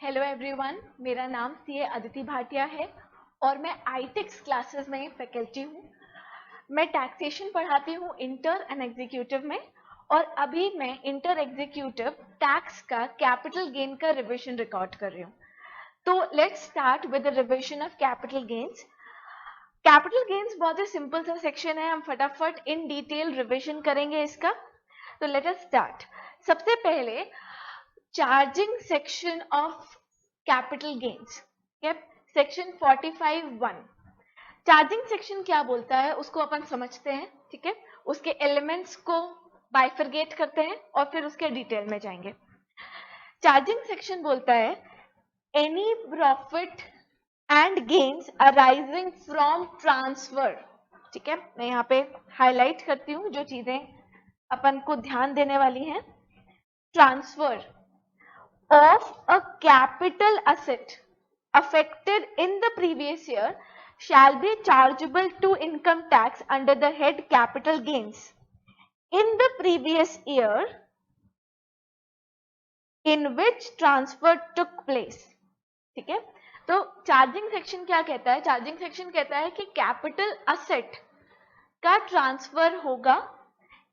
Hello everyone, मेरा नाम CA Aditi Bhatia है और मैं आईटेक्स क्लासेस में फैकल्टी हूँ। मैं टैक्सेशन पढ़ाती हूँ इंटर एंड एग्जीक्यूटिव में, और अभी मैं इंटर एग्जीक्यूटिव टैक्स का कैपिटल गेन का रिविजन रिकॉर्ड कर रही हूँ। तो let's start with the revision of capital gains. Capital gains बहुत ही सिंपल सा सेक्शन है, हम फटाफट इन डिटेल रिविजन करेंगे इसका। तो लेट अस स्टार्ट। सबसे पहले charging section of capital gains, section 45(1). Charging section क्या बोलता है उसको अपन समझते हैं, ठीक है। उसके एलिमेंट्स को बाइफरगेट करते हैं और फिर उसके डिटेल में जाएंगे। चार्जिंग सेक्शन बोलता है any profit and gains arising from transfer, ठीक है। मैं यहाँ पे हाईलाइट करती हूँ जो चीजें अपन को ध्यान देने वाली हैं। Transfer of a capital asset affected in the previous year shall be chargeable to income tax under the head capital gains in the previous year in which transfer took place, ठीक है। तो चार्जिंग सेक्शन क्या कहता है? Charging section कहता है कि capital asset का ट्रांसफर होगा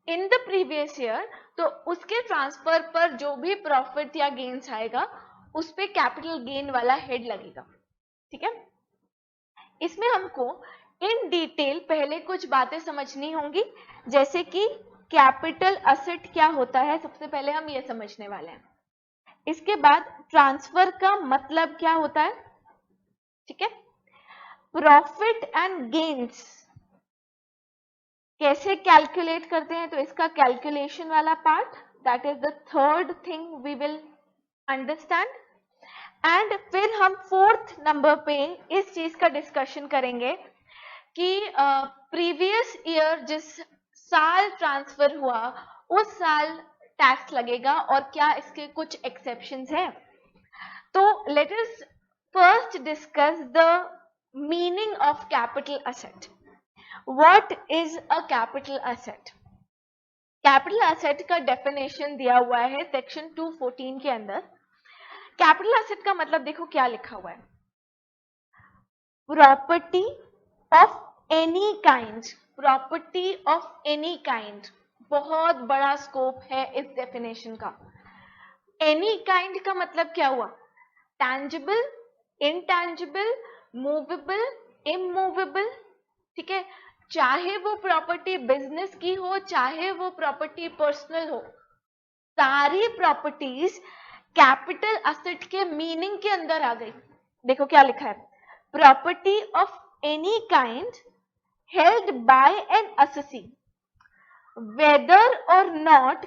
इन द प्रीवियस ईयर, तो उसके ट्रांसफर पर जो भी प्रॉफिट या गेन्स आएगा उस पे कैपिटल गेन वाला हेड लगेगा, ठीक है। इसमें हमको इन डिटेल पहले कुछ बातें समझनी होंगी, जैसे कि कैपिटल असेट क्या होता है, सबसे पहले हम ये समझने वाले हैं। इसके बाद ट्रांसफर का मतलब क्या होता है, ठीक है। प्रॉफिट एंड गेन्स कैसे कैलकुलेट करते हैं, तो इसका कैलकुलेशन वाला part, that is the third thing we will understand. And फिर हम फोर्थ नंबर पे इस चीज का डिस्कशन करेंगे कि प्रीवियस ईयर जिस साल ट्रांसफर हुआ उस साल टैक्स लगेगा और क्या इसके कुछ एक्सेप्शंस हैं। तो let us first discuss the meaning of capital asset. What is a capital asset? Capital asset का डेफिनेशन दिया हुआ है सेक्शन 214 के अंदर। कैपिटल एसेट का मतलब देखो क्या लिखा हुआ है, property of any kind. Property of any kind, बहुत बड़ा स्कोप है इस डेफिनेशन का। एनी काइंड का मतलब क्या हुआ? टैंजिबल, इनटैंजिबल, मूवेबल, इमूवेबल, ठीक है। चाहे वो प्रॉपर्टी बिजनेस की हो, चाहे वो प्रॉपर्टी पर्सनल हो, सारी प्रॉपर्टीज कैपिटल असेट के मीनिंग के अंदर आ गई। देखो क्या लिखा है, property of any kind held by an assessee whether or not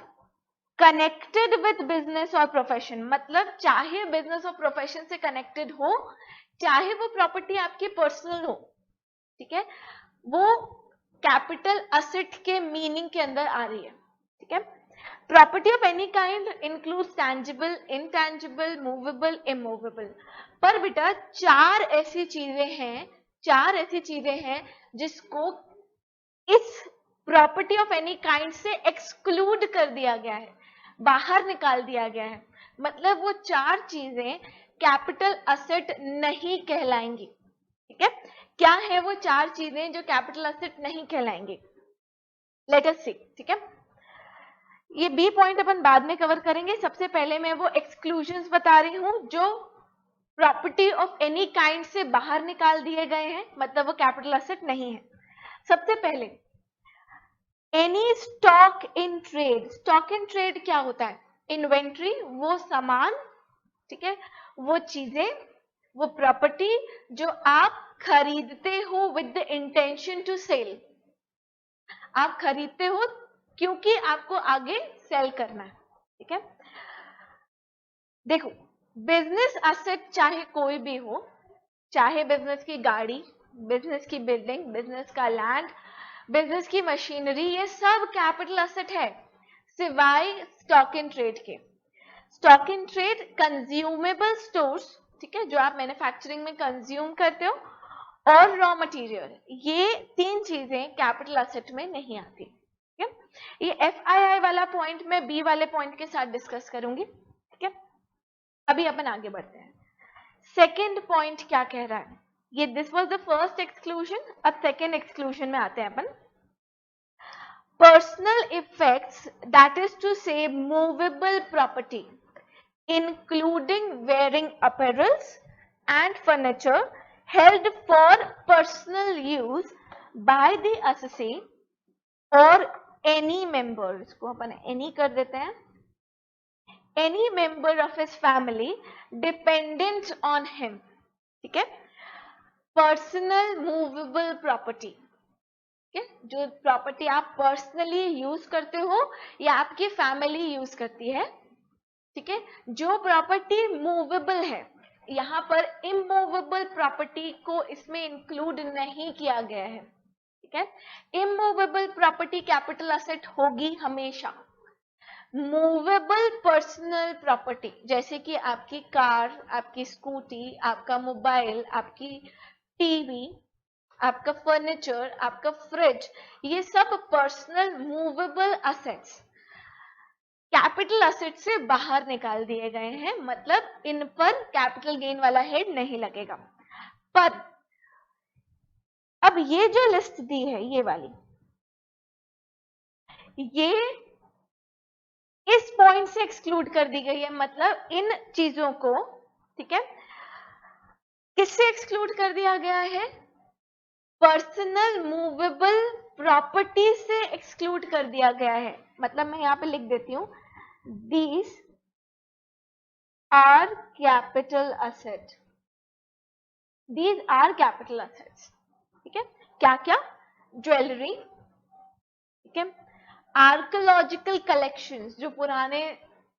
connected with business और प्रोफेशन। मतलब चाहे बिजनेस और प्रोफेशन से कनेक्टेड हो, चाहे वो प्रॉपर्टी आपकी पर्सनल हो, ठीक है, वो कैपिटल असेट के मीनिंग के अंदर आ रही है, ठीक है। Property of any kind includes tangible, intangible, movable, immovable. पर बेटा चार ऐसी चीजें हैं जिसको इस प्रॉपर्टी ऑफ एनी काइंड से एक्सक्लूड कर दिया गया है, बाहर निकाल दिया गया है। मतलब वो चार चीजें कैपिटल असेट नहीं कहलाएंगी, ठीक है। क्या है वो चार चीजें जो कैपिटल असेट नहीं कहलाएंगे? लेट अस सी, ठीक है। ये बी पॉइंट अपन बाद में कवर करेंगे। सबसे पहले मैं वो एक्सक्लूजन्स बता रही हूं जो प्रॉपर्टी ऑफ एनी काइंड से बाहर निकाल दिए गए हैं, मतलब वो कैपिटल असेट नहीं है। सबसे पहले any stock in trade. Stock in trade क्या होता है? इन्वेंट्री, वो सामान, ठीक है, वो चीजें, वो प्रॉपर्टी जो आप खरीदते हो with the intention to sell. आप खरीदते हो क्योंकि आपको आगे सेल करना है, ठीक है। देखो बिजनेस एसेट चाहे कोई भी हो, चाहे बिजनेस की गाड़ी, बिजनेस की बिल्डिंग, बिजनेस का लैंड, बिजनेस की मशीनरी, ये सब कैपिटल एसेट है सिवाय स्टॉक इन ट्रेड के। Stock in trade consumable stores, ठीक है, जो आप मैन्युफैक्चरिंग में कंज्यूम करते हो, और रॉ मटेरियल, ये तीन चीजें कैपिटल असेट में नहीं आती, ठीक है। ये FII वाला पॉइंट मैं बी वाले पॉइंट के साथ डिस्कस करूंगी, ठीक है। अभी अपन आगे बढ़ते हैं। सेकेंड पॉइंट क्या कह रहा है, ये this was the first exclusion, अब सेकेंड एक्सक्लूजन में आते हैं अपन। Personal effects, that is to say movable property including wearing apparels and furniture held for personal use by the assessee or any member, इसको अपन any कर देते हैं, any member of his family dependent on him, ठीक है। Personal movable property, ठीक है, जो property आप पर्सनली यूज करते हो या आपकी फैमिली यूज करती है, ठीक है। जो प्रॉपर्टी मूवेबल है, यहां पर इमूवेबल प्रॉपर्टी को इसमें इंक्लूड नहीं किया गया है, ठीक है। इमूवेबल प्रॉपर्टी कैपिटल असेट होगी हमेशा। मूवेबल पर्सनल प्रॉपर्टी जैसे कि आपकी कार, आपकी स्कूटी, आपका मोबाइल, आपकी टीवी, आपका फर्नीचर, आपका फ्रिज, ये सब personal movable assets capital asset से बाहर निकाल दिए गए हैं, मतलब इन पर कैपिटल गेन वाला हेड नहीं लगेगा। पर अब ये जो लिस्ट दी है, ये वाली, ये इस पॉइंट से एक्सक्लूड कर दी गई है, मतलब इन चीजों को, ठीक है, किससे एक्सक्लूड कर दिया गया है? पर्सनल मूवेबल प्रॉपर्टी से एक्सक्लूड कर दिया गया है। मतलब मैं यहां पे लिख देती हूं, these are capital asset, these are capital assets, ठीक है। क्या क्या? ज्वेलरी, ठीक है, आर्कोलॉजिकल कलेक्शंस, जो पुराने,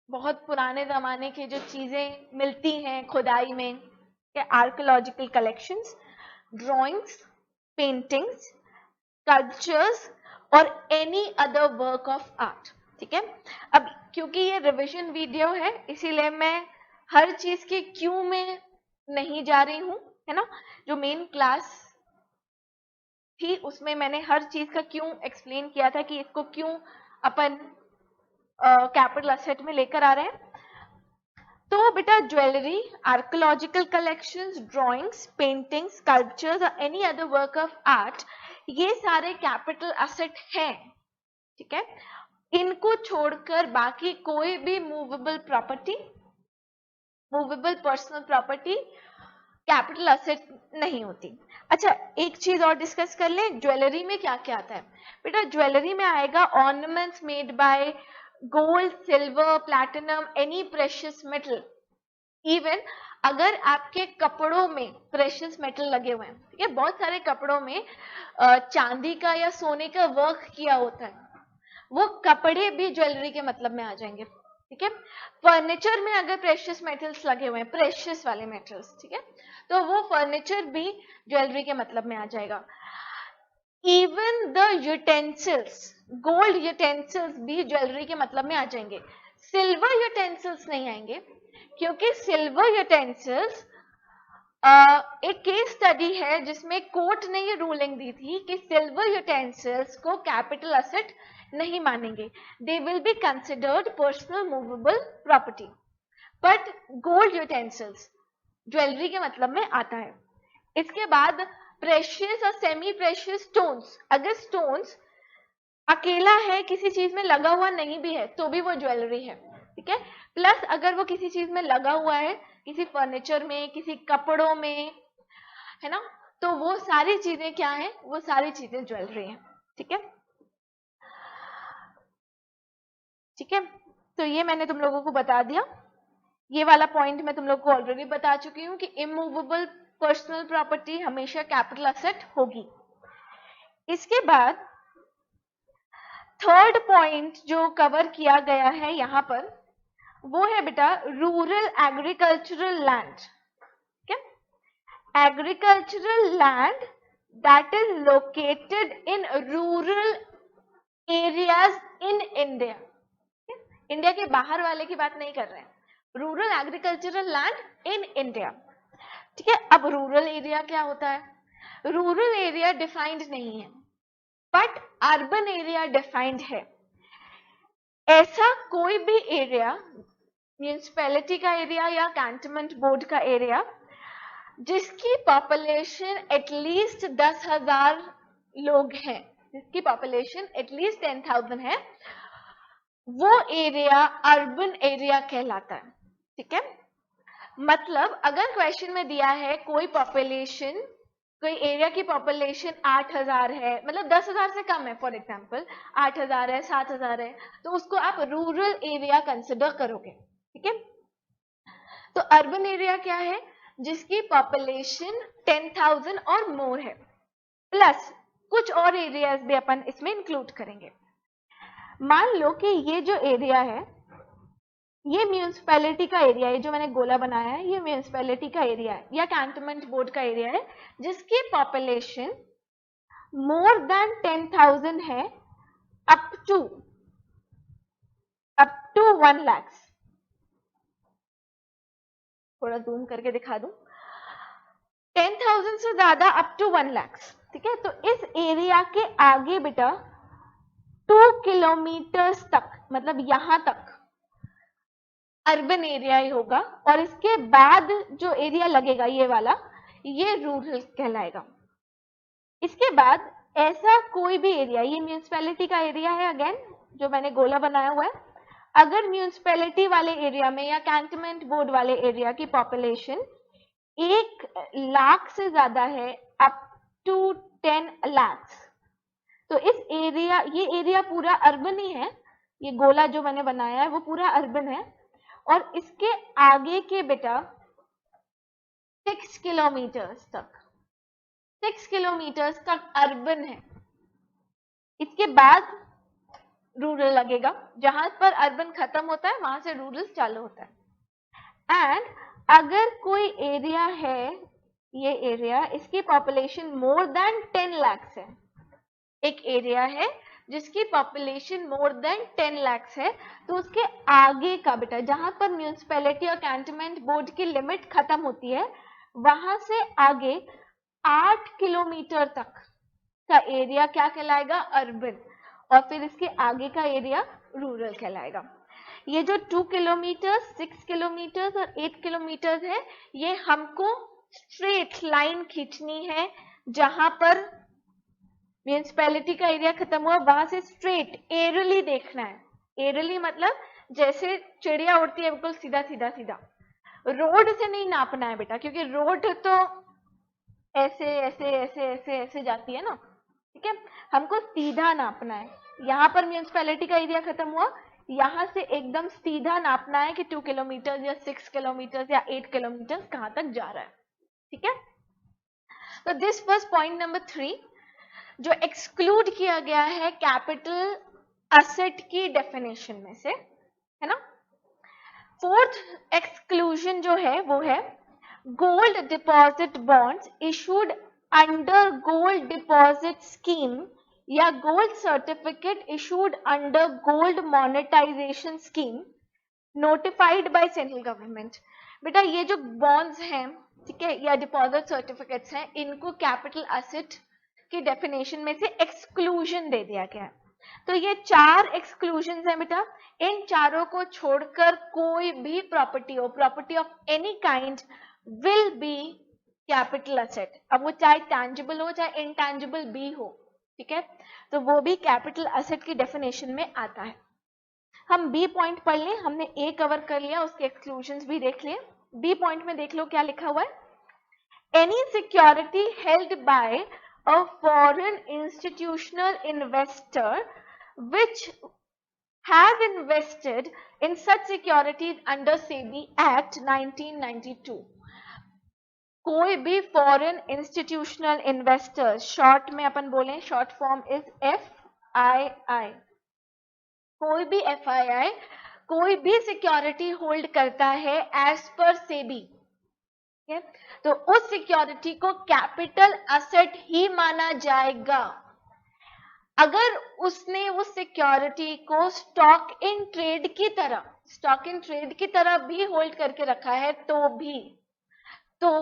बहुत पुराने जमाने की जो चीजें मिलती हैं खुदाई में, archaeological collections, drawings, paintings, sculptures और any other work of art, ठीक है। अब क्योंकि ये रिवीजन वीडियो है, इसीलिए मैं हर चीज के क्यों में नहीं जा रही हूं, है ना। जो मेन क्लास थी उसमें मैंने हर चीज का क्यों एक्सप्लेन किया था कि इसको क्यों अपन कैपिटल असेट में लेकर आ रहे हैं। तो बेटा jewellery, archaeological collections, drawings, paintings, sculptures और any other work of art, ये सारे कैपिटल असेट हैं, ठीक है। इनको छोड़कर बाकी कोई भी movable property, movable personal property capital asset नहीं होती। अच्छा, एक चीज और डिस्कस कर ले, ज्वेलरी में क्या क्या आता है बेटा? ज्वेलरी में आएगा ornaments made by gold, silver, platinum, any precious metal. Even अगर आपके कपड़ों में प्रेशियस मेटल लगे हुए हैं, ठीक है, बहुत सारे कपड़ों में चांदी का या सोने का वर्क किया होता है, वो कपड़े भी ज्वेलरी के मतलब में आ जाएंगे, ठीक है। फर्नीचर में अगर प्रेशियस मेटल्स लगे हुए हैं, प्रेशियस वाले मेटल्स, ठीक है, तो वो फर्नीचर भी ज्वेलरी के मतलब में आ जाएगा। Even the utensils, gold utensils भी ज्वेलरी के मतलब में आ जाएंगे। सिल्वर यूटेंसिल्स नहीं आएंगे, क्योंकि सिल्वर यूटेंसिल्स एक केस स्टडी है जिसमें कोर्ट ने ये रूलिंग दी थी कि सिल्वर यूटेंसिल्स को कैपिटल असेट नहीं मानेंगे, they will be considered personal movable property. But gold utensils jewellery के मतलब में आता है। इसके बाद प्रेशियस और सेमी प्रेशियस स्टोन्स, अगर स्टोन्स अकेला है, किसी चीज में लगा हुआ नहीं भी है, तो भी वो ज्वेलरी है, ठीक है। प्लस अगर वो किसी चीज में लगा हुआ है, किसी फर्नीचर में, किसी कपड़ों में, है ना, तो वो सारी चीजें क्या है? वो सारी चीजें ज्वेलरी है, ठीक है, ठीक है। तो ये मैंने तुम लोगों को बता दिया। ये वाला पॉइंट मैं तुम लोग को ऑलरेडी बता चुकी हूं कि इमूवेबल पर्सनल प्रॉपर्टी हमेशा कैपिटल असेट होगी। इसके बाद थर्ड पॉइंट जो कवर किया गया है यहां पर, वो है बेटा रूरल एग्रीकल्चरल लैंड, ठीक है। Agricultural land that is located in rural areas in India. India के बाहर वाले की बात नहीं कर रहे हैं, rural agricultural land in India, ठीक है। अब रूरल एरिया क्या होता है? रूरल एरिया डिफाइंड नहीं है, बट अर्बन एरिया डिफाइंड है। ऐसा कोई भी एरिया, म्यूनिसिपैलिटी का एरिया या कैंटनमेंट बोर्ड का एरिया, जिसकी पॉपुलेशन एटलीस्ट 10,000 लोग हैं, जिसकी पॉपुलेशन एटलीस्ट 10,000 है, वो एरिया अर्बन एरिया कहलाता है। ठीक है, मतलब अगर क्वेश्चन में दिया है कोई पॉपुलेशन, कोई एरिया की पॉपुलेशन 8,000 है, मतलब 10,000 से कम है, फॉर एग्जांपल 8,000 है, 7,000 है, तो उसको आप रूरल एरिया कंसिडर करोगे। ठीक है, तो अर्बन एरिया क्या है? जिसकी पॉपुलेशन 10,000 और मोर है, प्लस कुछ और एरियाज भी अपन इसमें इंक्लूड करेंगे। मान लो कि ये जो एरिया है, ये म्यूनिसिपैलिटी का एरिया है, जो मैंने गोला बनाया है, ये म्यूनिसिपैलिटी का एरिया है या कैंटोनमेंट बोर्ड का एरिया है, जिसकी पॉपुलेशन मोर देन 10,000 है, अप टू 1 लाख। थोड़ा जूम करके दिखा दूं, 10,000 से ज्यादा अप टू 1 लाख। ठीक है, तो इस एरिया के आगे बेटा 2 किलोमीटर तक, मतलब यहां तक अर्बन एरिया ही होगा, और इसके बाद जो एरिया लगेगा ये वाला, ये रूरल कहलाएगा। इसके बाद ऐसा कोई भी एरिया, ये म्यूनिसिपैलिटी का एरिया है अगेन, जो मैंने गोला बनाया हुआ है, अगर म्यूनिसिपैलिटी वाले एरिया में या कैंटोनमेंट बोर्ड वाले एरिया की पॉपुलेशन 1 लाख से ज्यादा है, अप टू 10 लाख, तो इस एरिया, ये एरिया पूरा अर्बन ही है, ये गोला जो मैंने बनाया है वो पूरा अर्बन है, और इसके आगे के बेटा 6 किलोमीटर्स तक, 6 किलोमीटर्स तक अर्बन है। इसके बाद रूरल लगेगा, जहां पर अर्बन खत्म होता है वहां से रूरल चालू होता है। एंड अगर कोई एरिया है, ये एरिया, इसकी पॉपुलेशन मोर देन 10 लाख है, एक एरिया है जिसकी पॉपुलेशन मोर देन 10 लाख है, तो उसके आगे का बेटा, जहां पर म्यूनिसिपैलिटी और कैंटोनमेंट बोर्ड की लिमिट खत्म होती है, वहां से आगे 8 किलोमीटर तक का एरिया क्या कहलाएगा? अर्बन, और फिर इसके आगे का एरिया रूरल कहलाएगा। ये जो 2 किलोमीटर, 6 किलोमीटर और 8 किलोमीटर है, ये हमको स्ट्रेट लाइन खींचनी है, जहां पर म्यूनिसिपैलिटी का एरिया खत्म हुआ वहां से स्ट्रेट एरली देखना है। एरली मतलब जैसे चिड़िया उड़ती है, बिल्कुल सीधा सीधा सीधा, रोड से नहीं नापना है बेटा, क्योंकि रोड तो ऐसे ऐसे ऐसे ऐसे ऐसे जाती है ना। ठीक है, हमको सीधा नापना है। यहाँ पर म्यूनिसिपैलिटी का एरिया खत्म हुआ, यहाँ से एकदम सीधा नापना है कि 2 किलोमीटर या 6 किलोमीटर या 8 किलोमीटर कहां तक जा रहा है। ठीक है, तो दिस वाज पॉइंट नंबर 3, जो एक्सक्लूड किया गया है कैपिटल असेट की डेफिनेशन में से, है ना। फोर्थ एक्सक्लूजन जो है वो है gold deposit bonds issued under gold deposit scheme या gold certificate issued under gold monetisation scheme notified by central government. बेटा ये जो बॉन्ड्स हैं, ठीक है, या डिपॉजिट सर्टिफिकेट्स हैं, इनको कैपिटल असेट की डेफिनेशन में से एक्सक्लूजन दे दिया गया है। तो ये 4 एक्सक्लूजन है बेटा, इन चारों को छोड़कर कोई भी प्रॉपर्टी हो, property of any kind will be capital asset. अब वो चाहे टैंजिबल हो चाहे इनटैंजिबल भी हो, ठीक है, तो वो भी कैपिटल असेट की डेफिनेशन में आता है। हम बी पॉइंट पढ़ लें, हमने ए कवर कर लिया, उसके एक्सक्लूजन भी देख लिए। बी पॉइंट में देख लो क्या लिखा हुआ है, any security held by a foreign institutional investor which have invested in such securities under SEBI Act 1992। कोई भी फॉरेन इंस्टीट्यूशनल इन्वेस्टर, शॉर्ट में अपन बोले, शॉर्ट फॉर्म इज FII, कोई भी FII कोई भी सिक्योरिटी होल्ड करता है एज पर सेबी, तो उस सिक्योरिटी को कैपिटल असेट ही माना जाएगा। अगर उसने उस सिक्योरिटी को स्टॉक इन ट्रेड की तरह भी होल्ड करके रखा है, तो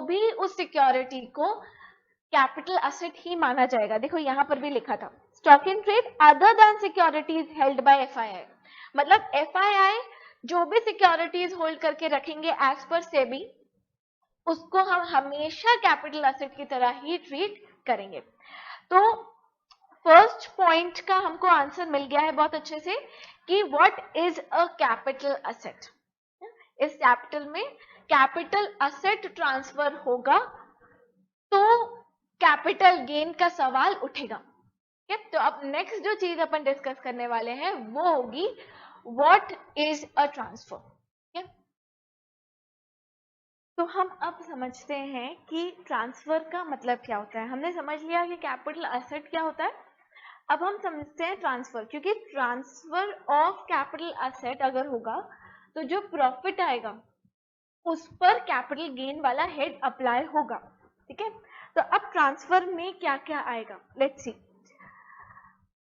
भी उस सिक्योरिटी को कैपिटल असेट ही माना जाएगा। देखो यहां पर भी लिखा था, stock in trade other than securities held by FII, मतलब FII जो भी सिक्योरिटीज होल्ड करके रखेंगे एज पर सेबी, उसको हम हमेशा कैपिटल एसेट की तरह ही ट्रीट करेंगे। तो फर्स्ट पॉइंट का हमको आंसर मिल गया है बहुत अच्छे से कि what is a capital asset. इस कैपिटल में कैपिटल एसेट ट्रांसफर होगा तो कैपिटल गेन का सवाल उठेगा। तो अब नेक्स्ट जो चीज अपन डिस्कस करने वाले हैं वो होगी व्हाट इज अ ट्रांसफर। तो हम अब समझते हैं कि ट्रांसफर का मतलब क्या होता है। हमने समझ लिया कि कैपिटल एसेट क्या होता है, अब हम समझते हैं ट्रांसफर। क्योंकि ट्रांसफर ऑफ कैपिटल एसेट अगर होगा तो जो प्रॉफिट आएगा उस पर कैपिटल गेन वाला हेड अप्लाई होगा। ठीक है, तो अब ट्रांसफर में क्या क्या आएगा, लेट्स सी।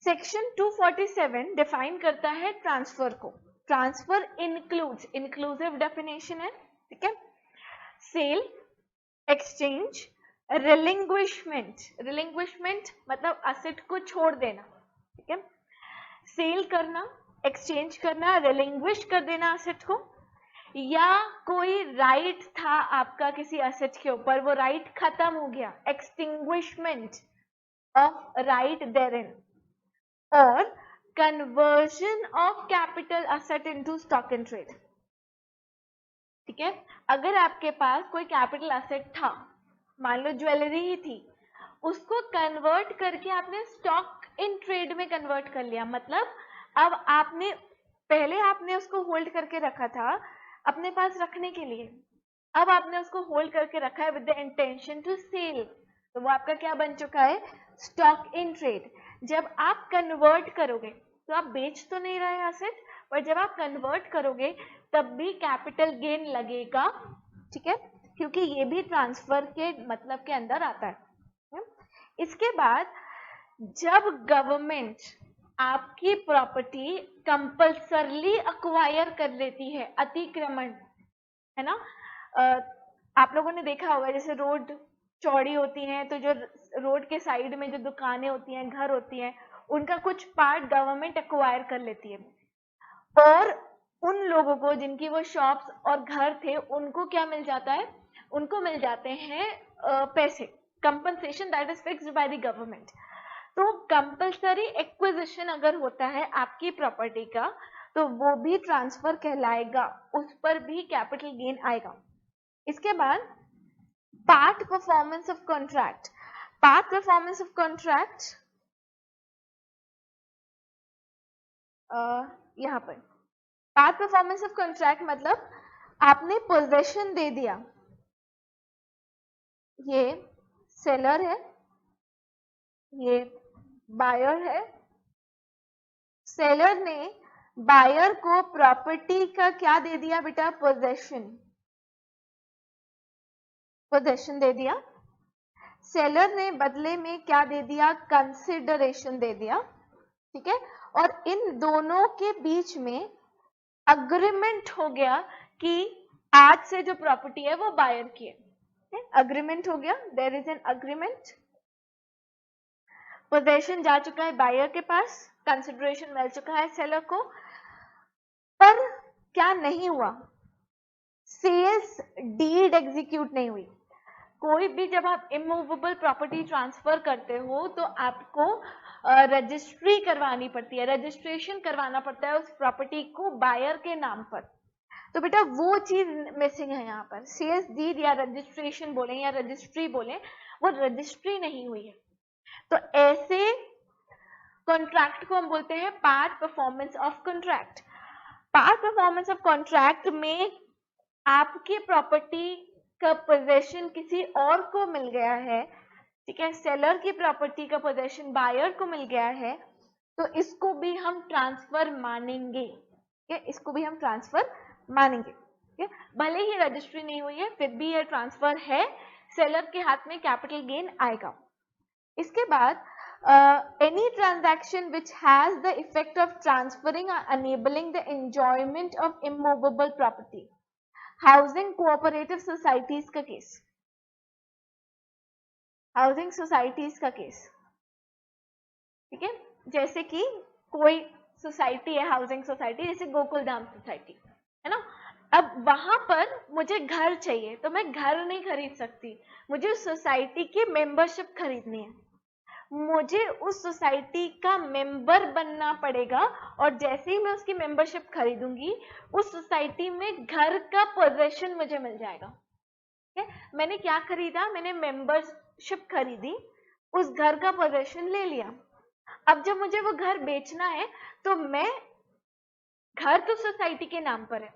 सेक्शन 247 डिफाइन करता है ट्रांसफर को। ट्रांसफर इंक्लूड्स, इंक्लूसिव डेफिनेशन है, ठीक है, सेल, एक्सचेंज, रिलिंग्विशमेंट। रिलिंग्विशमेंट मतलब एसेट को छोड़ देना, ठीक है, सेल करना, एक्सचेंज करना, रिलिंग्विश कर देना एसेट को, या कोई राइट था आपका किसी एसेट के ऊपर, वो राइट खत्म हो गया, एक्सटिंग्विशमेंट ऑफ राइट देयरइन, और conversion of capital asset into stock in trade. ठीक है, अगर आपके पास कोई कैपिटल एसेट था, मान लो ज्वेलरी ही थी, उसको कन्वर्ट करके आपने स्टॉक इन ट्रेड में कन्वर्ट कर लिया। मतलब अब आपने पहले आपने उसको होल्ड करके रखा था अपने पास रखने के लिए, अब आपने उसको होल्ड करके रखा है with the intention to sell, तो वो आपका क्या बन चुका है, स्टॉक इन ट्रेड। जब आप कन्वर्ट करोगे तो आप बेच तो नहीं रहे एसेट, पर जब आप कन्वर्ट करोगे तब भी कैपिटल गेन लगेगा। ठीक है, क्योंकि ये भी ट्रांसफर के मतलब के अंदर आता है। इसके बाद जब गवर्नमेंट आपकी प्रॉपर्टी कंपल्सरली अक्वायर कर लेती है, अतिक्रमण है ना, आप लोगों ने देखा होगा जैसे रोड चौड़ी होती हैं तो जो रोड के साइड में जो दुकानें होती हैं, घर होती हैं, उनका कुछ पार्ट गवर्नमेंट एक्वायर कर लेती है, और उन लोगों को जिनकी वो शॉप्स और घर थे उनको क्या मिल जाता है, उनको मिल जाते हैं पैसे, compensation that is fixed by the government. तो कंपल्सरी एक्विजिशन अगर होता है आपकी प्रॉपर्टी का तो वो भी ट्रांसफर कहलाएगा, उस पर भी कैपिटल गेन आएगा। इसके बाद part performance of contract. Part performance of contract यहां पर पार्ट परफॉर्मेंस ऑफ कॉन्ट्रैक्ट मतलब आपने पोजेशन दे दिया, ये सेलर है, ये बायर है, सेलर ने बायर को प्रॉपर्टी का क्या दे दिया बेटा, पोजेशन, पोजेशन दे दिया। सेलर ने बदले में क्या दे दिया, कंसिडरेशन दे दिया। ठीक है, और इन दोनों के बीच में अग्रीमेंट हो गया कि आज से जो प्रॉपर्टी है वो बायर की है, अग्रीमेंट हो गया, there is an agreement. Possession जा चुका है बायर के पास, कंसिडरेशन मिल चुका है सेलर को, पर क्या नहीं हुआ, सेल्स डीड एग्जीक्यूट नहीं हुई। कोई भी जब आप इमूवेबल प्रॉपर्टी ट्रांसफर करते हो तो आपको रजिस्ट्री करवानी पड़ती है, रजिस्ट्रेशन करवाना पड़ता है उस प्रॉपर्टी को बायर के नाम पर। तो बेटा वो चीज मिसिंग है यहाँ पर, सेल्स डीड या रजिस्ट्रेशन बोले या रजिस्ट्री बोले, वो रजिस्ट्री नहीं हुई है। तो ऐसे कॉन्ट्रैक्ट को हम बोलते हैं part performance of contract. Part performance of contract में आपकी प्रॉपर्टी का पोजेशन किसी और को मिल गया है, ठीक है, सेलर की प्रॉपर्टी का पोजेशन बायर को मिल गया है, तो इसको भी हम ट्रांसफर मानेंगे। ठीक है, इसको भी हम ट्रांसफर मानेंगे। ठीक है, भले ही रजिस्ट्री नहीं हुई है फिर भी यह ट्रांसफर है, सेलर के हाथ में कैपिटल गेन आएगा। इसके बाद any transaction which has the effect of transferring or enabling the enjoyment of immovable property, housing cooperative societies का केस, हाउसिंग सोसाइटीज का केस, ठीक है, जैसे कि कोई सोसाइटी है हाउसिंग सोसाइटी, जैसे गोकुलधाम सोसाइटी है ना, अब वहां पर मुझे घर चाहिए तो मैं घर नहीं खरीद सकती, मुझे सोसाइटी की मेंबरशिप खरीदनी है, मुझे उस सोसाइटी का मेंबर बनना पड़ेगा और जैसे ही मैं उसकी मेंबरशिप खरीदूंगी उस सोसाइटी में घर का पोजेशन मुझे मिल जाएगा। ठीक है, मैंने क्या खरीदा, मैंने मेंबरशिप खरीदी, उस घर का पोजेशन ले लिया। अब जब मुझे वो घर बेचना है तो मैं, घर तो सोसाइटी के नाम पर है,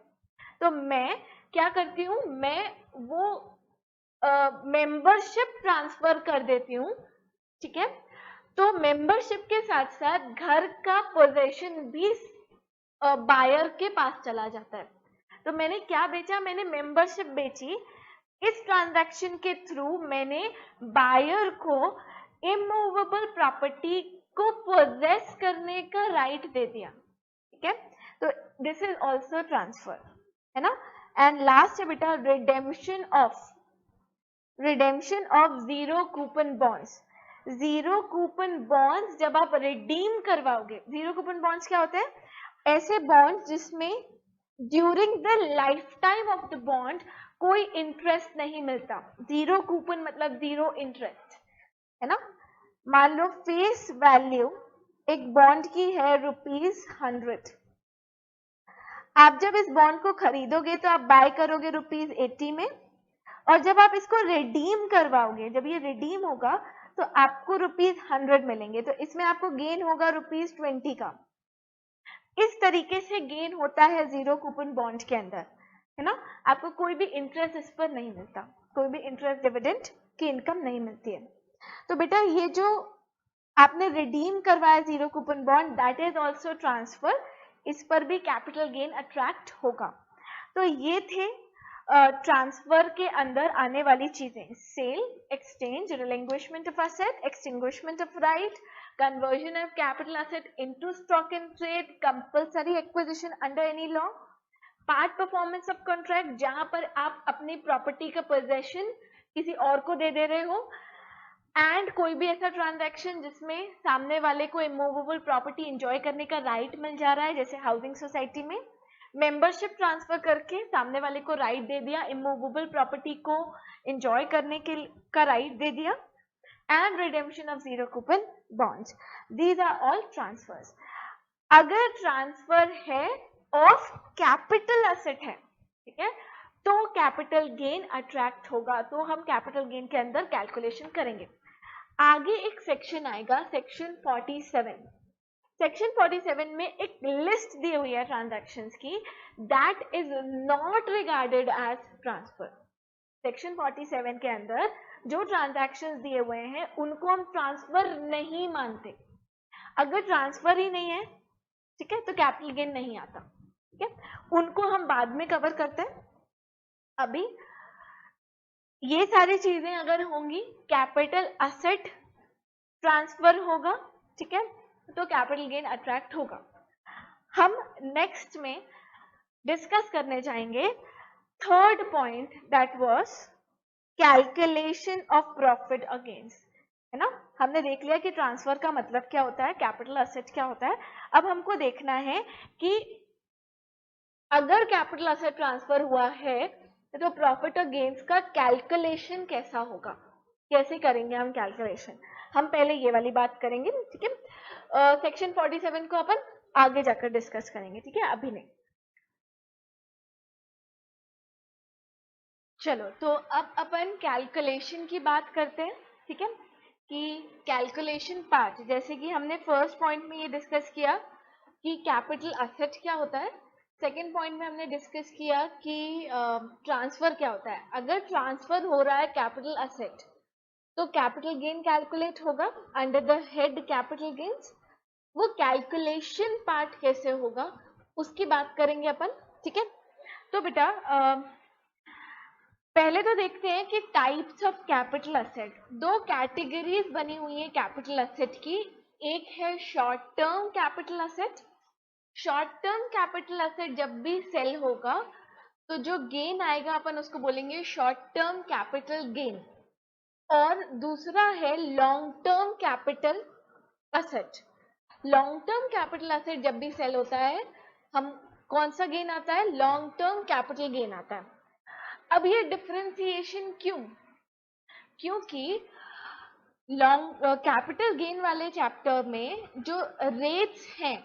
तो मैं क्या करती हूँ, मैं वो मेंबरशिप ट्रांसफर कर देती हूँ। ठीक है, तो मेंबरशिप के साथ साथ घर का पोजेशन भी बायर के पास चला जाता है। तो मैंने क्या बेचा, मैंने मेंबरशिप बेची। इस ट्रांजैक्शन के थ्रू मैंने बायर को इमूवेबल प्रॉपर्टी को पोजेस करने का राइट दे दिया। ठीक है, तो दिस इज ऑल्सो ट्रांसफर, है ना। एंड लास्ट है बेटा redemption of zero coupon bonds. Zero coupon bonds जब आप रिडीम करवाओगे, जीरो कूपन बॉन्ड्स क्या होते हैं, ऐसे बॉन्ड्स जिसमें during the life time of the bond कोई इंटरेस्ट नहीं मिलता। जीरो कूपन मतलब जीरो इंटरेस्ट, है ना। मान लो फेस वैल्यू एक बॉन्ड की है ₹100, आप जब इस बॉन्ड को खरीदोगे तो आप बाय करोगे ₹80 में, और जब आप इसको रिडीम करवाओगे, जब ये रिडीम होगा तो आपको ₹100 मिलेंगे, तो इसमें आपको गेन होगा ₹20 का। इस तरीके से गेन होता है जीरो कूपन बॉन्ड के अंदर, है ना। आपको कोई भी इंटरेस्ट इस पर नहीं मिलता, कोई भी इंटरेस्ट डिविडेंड की इनकम नहीं मिलती है। तो बेटा ये जो आपने रिडीम करवाया zero coupon bond, that is also transfer, इस पर भी कैपिटल गेन अट्रैक्ट होगा। तो ये थे ट्रांसफर के अंदर आने वाली चीजें, sale, exchange, relinquishment of asset, extinguishment of right, conversion of capital asset into stock in trade, compulsory acquisition under any law, part performance of contract जहां पर आप अपनी प्रॉपर्टी का पोजेशन किसी और को दे रहे हो, एंड कोई भी ऐसा ट्रांजैक्शन जिसमें सामने वाले को इमूवेबल प्रॉपर्टी एंजॉय करने का राइट मिल जा रहा है, जैसे हाउसिंग सोसाइटी में मेंबरशिप ट्रांसफर करके सामने वाले को राइट दे दिया, इमूवेबल प्रॉपर्टी को एंजॉय करने के का राइट दे दिया, and redemption of zero coupon bonds. These are all transfers. अगर ट्रांसफर है ऑफ कैपिटल एसेट है, ठीक है, तो कैपिटल गेन अट्रैक्ट होगा, तो हम कैपिटल गेन के अंदर कैलकुलेशन करेंगे। आगे एक सेक्शन आएगा, सेक्शन 47। सेक्शन 47 में एक लिस्ट दी हुई है ट्रांजैक्शंस की, that is not regarded as transfer. Section 47 के अंदर जो ट्रांजैक्शंस दिए हुए हैं उनको हम ट्रांसफर नहीं मानते। अगर ट्रांसफर ही नहीं है, ठीक है, तो कैपिटल गेन नहीं आता। ठीक है, उनको हम बाद में कवर करते हैं। अभी ये सारी चीजें अगर होंगी, कैपिटल असेट ट्रांसफर होगा, ठीक है, तो कैपिटल गेन अट्रैक्ट होगा। हम नेक्स्ट में डिस्कस करने जाएंगे third point, that was calculation of profit against, है ना। हमने देख लिया कि ट्रांसफर का मतलब क्या होता है, कैपिटल असेट क्या होता है। अब हमको देखना है कि अगर कैपिटल असेट ट्रांसफर हुआ है तो प्रॉफिट और गेन्स का कैलकुलेशन कैसा होगा, कैसे करेंगे हम कैलकुलेशन, हम पहले ये वाली बात करेंगे। ठीक है, सेक्शन 47 को अपन आगे जाकर डिस्कस करेंगे, ठीक है, अभी नहीं। चलो, तो अब अपन कैलकुलेशन की बात करते हैं। ठीक है, कि कैलकुलेशन पार्ट, जैसे कि हमने फर्स्ट पॉइंट में ये डिस्कस किया कि कैपिटल असेट क्या होता है, सेकेंड पॉइंट में हमने डिस्कस किया कि ट्रांसफर क्या होता है। अगर ट्रांसफर हो रहा है कैपिटल असेट तो कैपिटल गेन कैलकुलेट होगा under the head capital gains. वो कैलकुलेशन पार्ट कैसे होगा उसकी बात करेंगे अपन। ठीक है, तो बेटा पहले तो देखते हैं कि टाइप्स ऑफ कैपिटल असेट। दो कैटेगरीज बनी हुई है कैपिटल असेट की, एक है short term capital asset. Short term capital asset जब भी सेल होगा तो जो गेन आएगा अपन उसको बोलेंगे शॉर्ट टर्म कैपिटल गेन। और दूसरा है long term capital asset. Long term capital asset जब भी सेल होता है हम कौन सा गेन आता है? लॉन्ग टर्म कैपिटल गेन आता है। अब ये डिफरेंशिएशन क्यों? क्योंकि लॉन्ग कैपिटल गेन वाले चैप्टर में जो रेट्स हैं,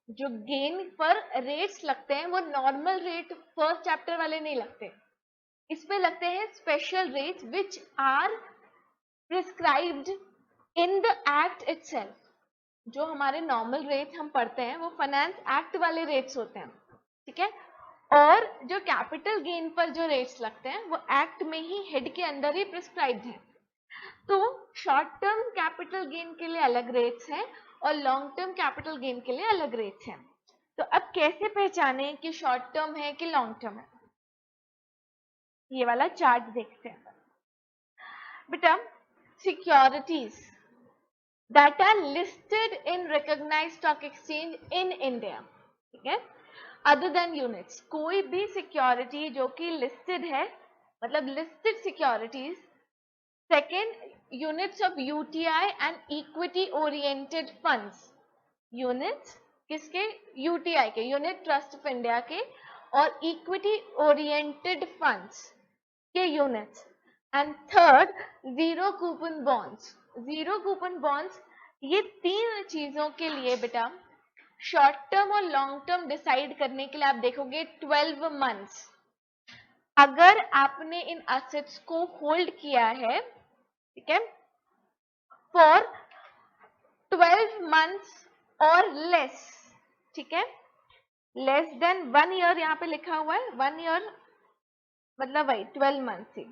जो गेन पर रेट्स लगते हैं, वो नॉर्मल रेट फर्स्ट चैप्टर वाले नहीं लगते, इस पे लगते हैं special rates which are prescribed in the act itself. जो हमारे नॉर्मल रेट्स हम पढ़ते हैं वो फाइनेंस एक्ट वाले रेट्स होते हैं, ठीक है। और जो कैपिटल गेन पर जो रेट्स लगते हैं वो एक्ट में ही, हेड के अंदर ही प्रिस्क्राइब्ड है। तो शॉर्ट टर्म कैपिटल गेन के लिए अलग रेट्स हैं और लॉन्ग टर्म कैपिटल गेन के लिए अलग रेट्स हैं। तो अब कैसे पहचाने कि शॉर्ट टर्म है कि लॉन्ग टर्म है? ये वाला चार्ट देखते हैं बेटा। Securities that are listed in recognised stock exchange in India, ठीक है, अदर देन यूनिट्स, कोई भी सिक्योरिटी जो कि लिस्टेड है, मतलब listed securities. Second, units of UTI and equity oriented funds, units किसके? यूटीआई के, यूनिट ट्रस्ट ऑफ इंडिया के, और इक्विटी ओरिएंटेड फंड्स के units. And third, zero coupon bonds. Zero coupon bonds, ये तीन चीजों के लिए बेटा शॉर्ट टर्म और लॉन्ग टर्म डिसाइड करने के लिए आप देखोगे 12 मंथ्स। अगर आपने इन एसेट्स को होल्ड किया है, ठीक है, फॉर 12 मंथ्स और लेस, ठीक है, लेस देन 1 ईयर, यहां पे लिखा हुआ है 1 ईयर, मतलब वही 12 मंथ्स ही।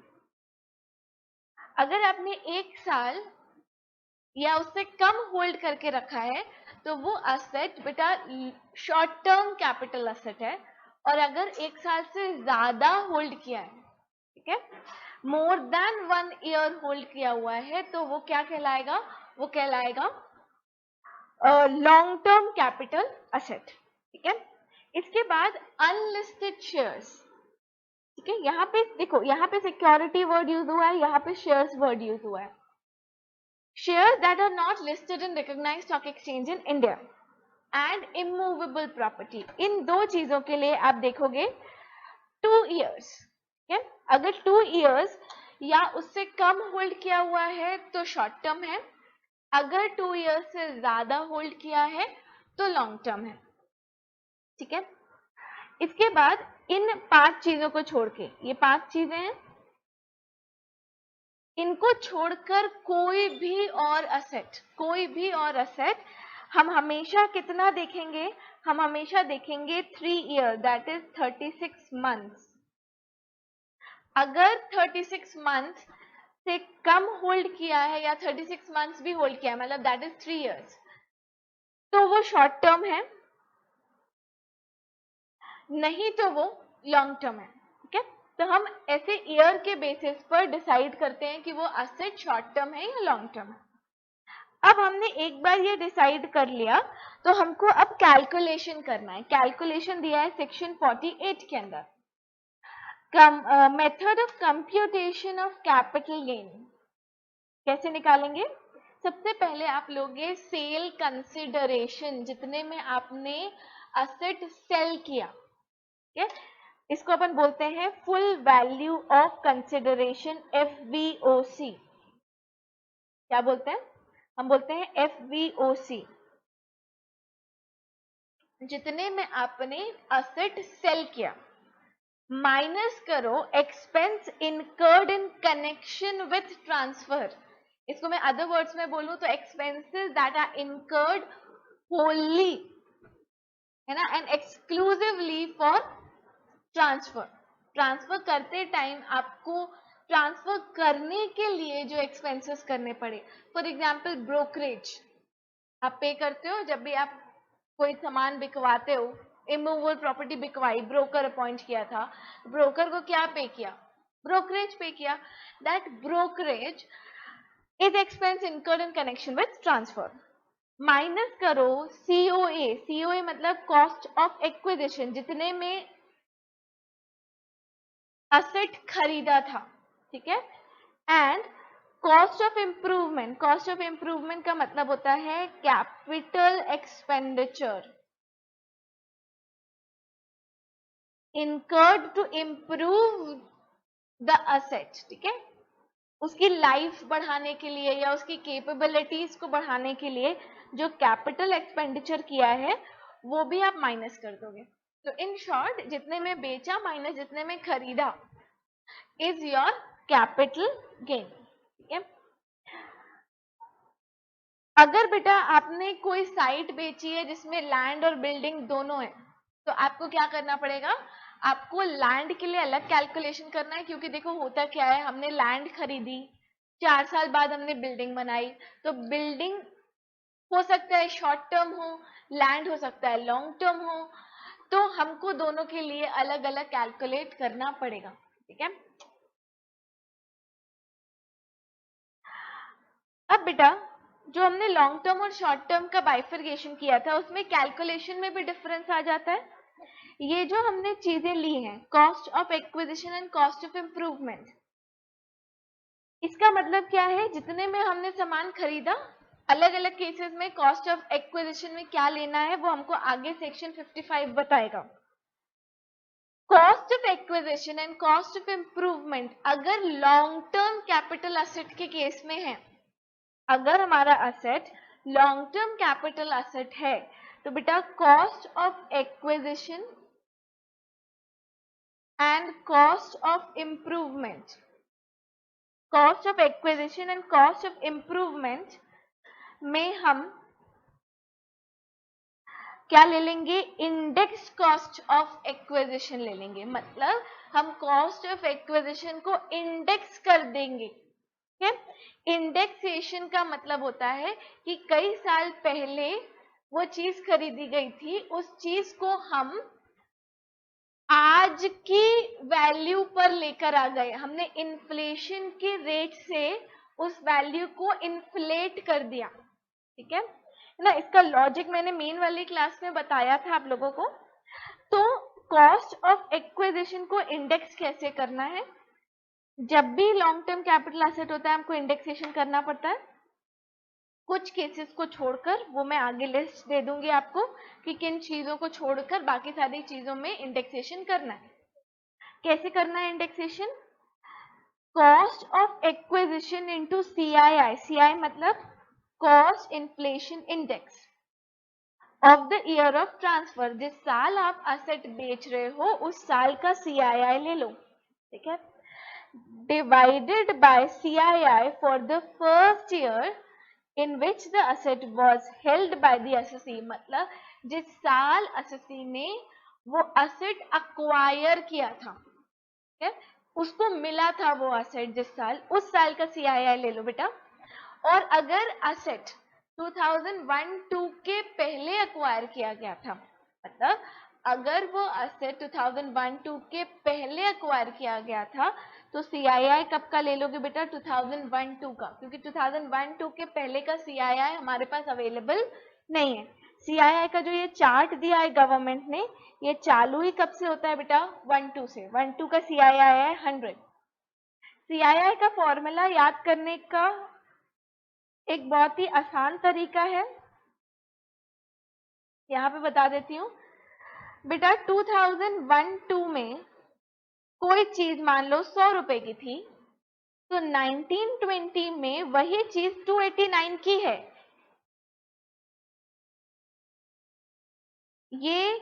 अगर आपने 1 साल या उससे कम होल्ड करके रखा है तो वो असेट बेटा शॉर्ट टर्म कैपिटल असेट है। और अगर 1 साल से ज्यादा होल्ड किया है, ठीक है, मोर देन 1 ईयर होल्ड किया हुआ है, तो वो क्या कहलाएगा? वो कहलाएगा लॉन्ग टर्म कैपिटल असेट, ठीक है। इसके बाद अनलिस्टेड शेयर्स, ठीक है, यहाँ पे देखो, यहाँ पे सिक्योरिटी वर्ड यूज हुआ है, यहाँ पे शेयर्स वर्ड यूज हुआ है। Shares that are not listed in recognised stock exchange in India and immovable property, इन दो चीजों के लिए आप देखोगे 2 ईयर्स, ठीक है। अगर 2 ईयर्स या उससे कम होल्ड किया हुआ है तो शॉर्ट टर्म है, अगर 2 ईयर्स से ज्यादा होल्ड किया है तो लॉन्ग टर्म है, ठीक है। इसके बाद इन 5 चीजों को छोड़ के, ये 5 चीजें हैं, इनको छोड़कर कोई भी और असेट हम हमेशा कितना देखेंगे? हम हमेशा देखेंगे 3 ईयर, दैट इज 36 मंथ्स। अगर 36 मंथ्स से कम होल्ड किया है या 36 मंथ्स भी होल्ड किया है, मतलब दैट इज 3 ईयर्स, तो वो शॉर्ट टर्म है, नहीं तो वो लॉन्ग टर्म है, ठीक है। तो हम ऐसे ईयर के बेसिस पर डिसाइड करते हैं कि वो एसेट शॉर्ट टर्म है या लॉन्ग टर्म है। अब हमने एक बार ये डिसाइड कर लिया तो हमको अब कैलकुलेशन करना है। कैलकुलेशन दिया है सेक्शन 48 के अंदर, method of computation of capital gain. कैसे निकालेंगे? सबसे पहले आप लोगे सेल कंसिडरेशन, जितने में आपने असेट सेल किया, ठीक है, इसको अपन बोलते हैं full value of consideration, FVOC। क्या बोलते हैं? हम बोलते हैं FVOC। जितने में आपने असेट सेल किया माइनस करो expense incurred in connection with transfer. इसको मैं अदर वर्ड्स में बोलूं तो expenses that are incurred wholly, है ना, and exclusively for transfer. Transfer करते टाइम आपको ट्रांसफर करने के लिए जो एक्सपेंसेस करने पड़े, फॉर एग्जाम्पल ब्रोकरेज आप पे करते हो जब भी आप कोई सामान बिकवाते हो, इमूवेबल प्रॉपर्टी बिकवाई, ब्रोकर अपॉइंट किया था, ब्रोकर को क्या पे किया? ब्रोकरेज पे किया। That brokerage is expense incurred in connection with transfer. Minus करो COA, COA मतलब कॉस्ट ऑफ एक्विजिशन, जितने में असेट खरीदा था, ठीक है, and cost of improvement. Cost of improvement का मतलब होता है capital expenditure, incurred to improve the asset, ठीक है, उसकी लाइफ बढ़ाने के लिए या उसकी कैपेबिलिटीज को बढ़ाने के लिए जो कैपिटल एक्सपेंडिचर किया है वो भी आप माइनस कर दोगे। तो इन शॉर्ट जितने में बेचा माइनस जितने में खरीदा इज योर कैपिटल गेन, ठीक है। अगर बेटा आपने कोई साइट बेची है जिसमें लैंड और बिल्डिंग दोनों है, तो आपको क्या करना पड़ेगा, आपको लैंड के लिए अलग कैलकुलेशन करना है, क्योंकि देखो होता क्या है, हमने लैंड खरीदी, 4 साल बाद हमने बिल्डिंग बनाई, तो बिल्डिंग हो सकता है शॉर्ट टर्म हो, लैंड हो सकता है लॉन्ग टर्म हो, तो हमको दोनों के लिए अलग अलग कैलकुलेट करना पड़ेगा, ठीक है। अब बेटा जो हमने लॉन्ग टर्म और शॉर्ट टर्म का बाइफरकेशन किया था उसमें कैलकुलेशन में भी डिफरेंस आ जाता है। ये जो हमने चीजें ली हैं, cost of acquisition and cost of improvement, इसका मतलब क्या है, जितने में हमने सामान खरीदा, अलग अलग केसेस में कॉस्ट ऑफ एक्विजिशन में क्या लेना है वो हमको आगे सेक्शन 55 बताएगा। Cost of acquisition and cost of improvement अगर लॉन्ग टर्म कैपिटल एसेट के केस में है, अगर हमारा asset long term capital asset है तो बेटा cost of acquisition and cost of improvement, cost of acquisition and cost of improvement में हम क्या ले लेंगे, इंडेक्स कॉस्ट ऑफ एक्विजिशन ले लेंगे, मतलब हम कॉस्ट ऑफ एक्विजिशन को इंडेक्स कर देंगे, ठीक है। इंडेक्सेशन का मतलब होता है कि कई साल पहले वो चीज खरीदी गई थी, उस चीज को हम आज की वैल्यू पर लेकर आ गए, हमने इन्फ्लेशन के रेट से उस वैल्यू को इन्फ्लेट कर दिया, ठीक है ना। इसका लॉजिक मैंने मेन वाली क्लास में बताया था आप लोगों को। तो कॉस्ट ऑफ एक्विजिशन को इंडेक्स कैसे करना है, जब भी लॉन्ग टर्म कैपिटल एसेट होता है हमको इंडेक्सेशन करना पड़ता है, कुछ केसेस को छोड़कर, वो मैं आगे लिस्ट दे दूंगी आपको कि किन चीजों को छोड़कर बाकी सारी चीजों में इंडेक्सेशन करना है। कैसे करना है indexation, cost of acquisition into CII, CI मतलब cost inflation index of the year of transfer, जिस साल आप एसेट बेच रहे हो उस साल का सीआईआई ले लो, ठीक है, divided by CII for the first year in which the asset was held by the assessee, मतलब जिस साल assessee ने वो asset acquire किया था, ठीक है, उसको मिला था वो asset जिस साल, उस साल का CII ले लो बेटा। और अगर asset 2001-2 के पहले acquire किया गया था, मतलब अगर वो asset 2001-2 के पहले acquire किया गया था तो CII कब का ले लोगे बेटा, 2001-2 का, क्योंकि 2001-2 के पहले का CII हमारे पास अवेलेबल नहीं है। CII का जो ये चार्ट दिया है गवर्नमेंट ने, ये चालू ही कब से होता है बेटा, 1-2 से, 1-2 का CII है 100। CII का फॉर्मूला याद करने का एक बहुत ही आसान तरीका है, यहाँ पे बता देती हूँ बेटा। 2001-2 में कोई चीज मान लो 100 रुपए की थी, तो 1920 में वही चीज 289 की है। ये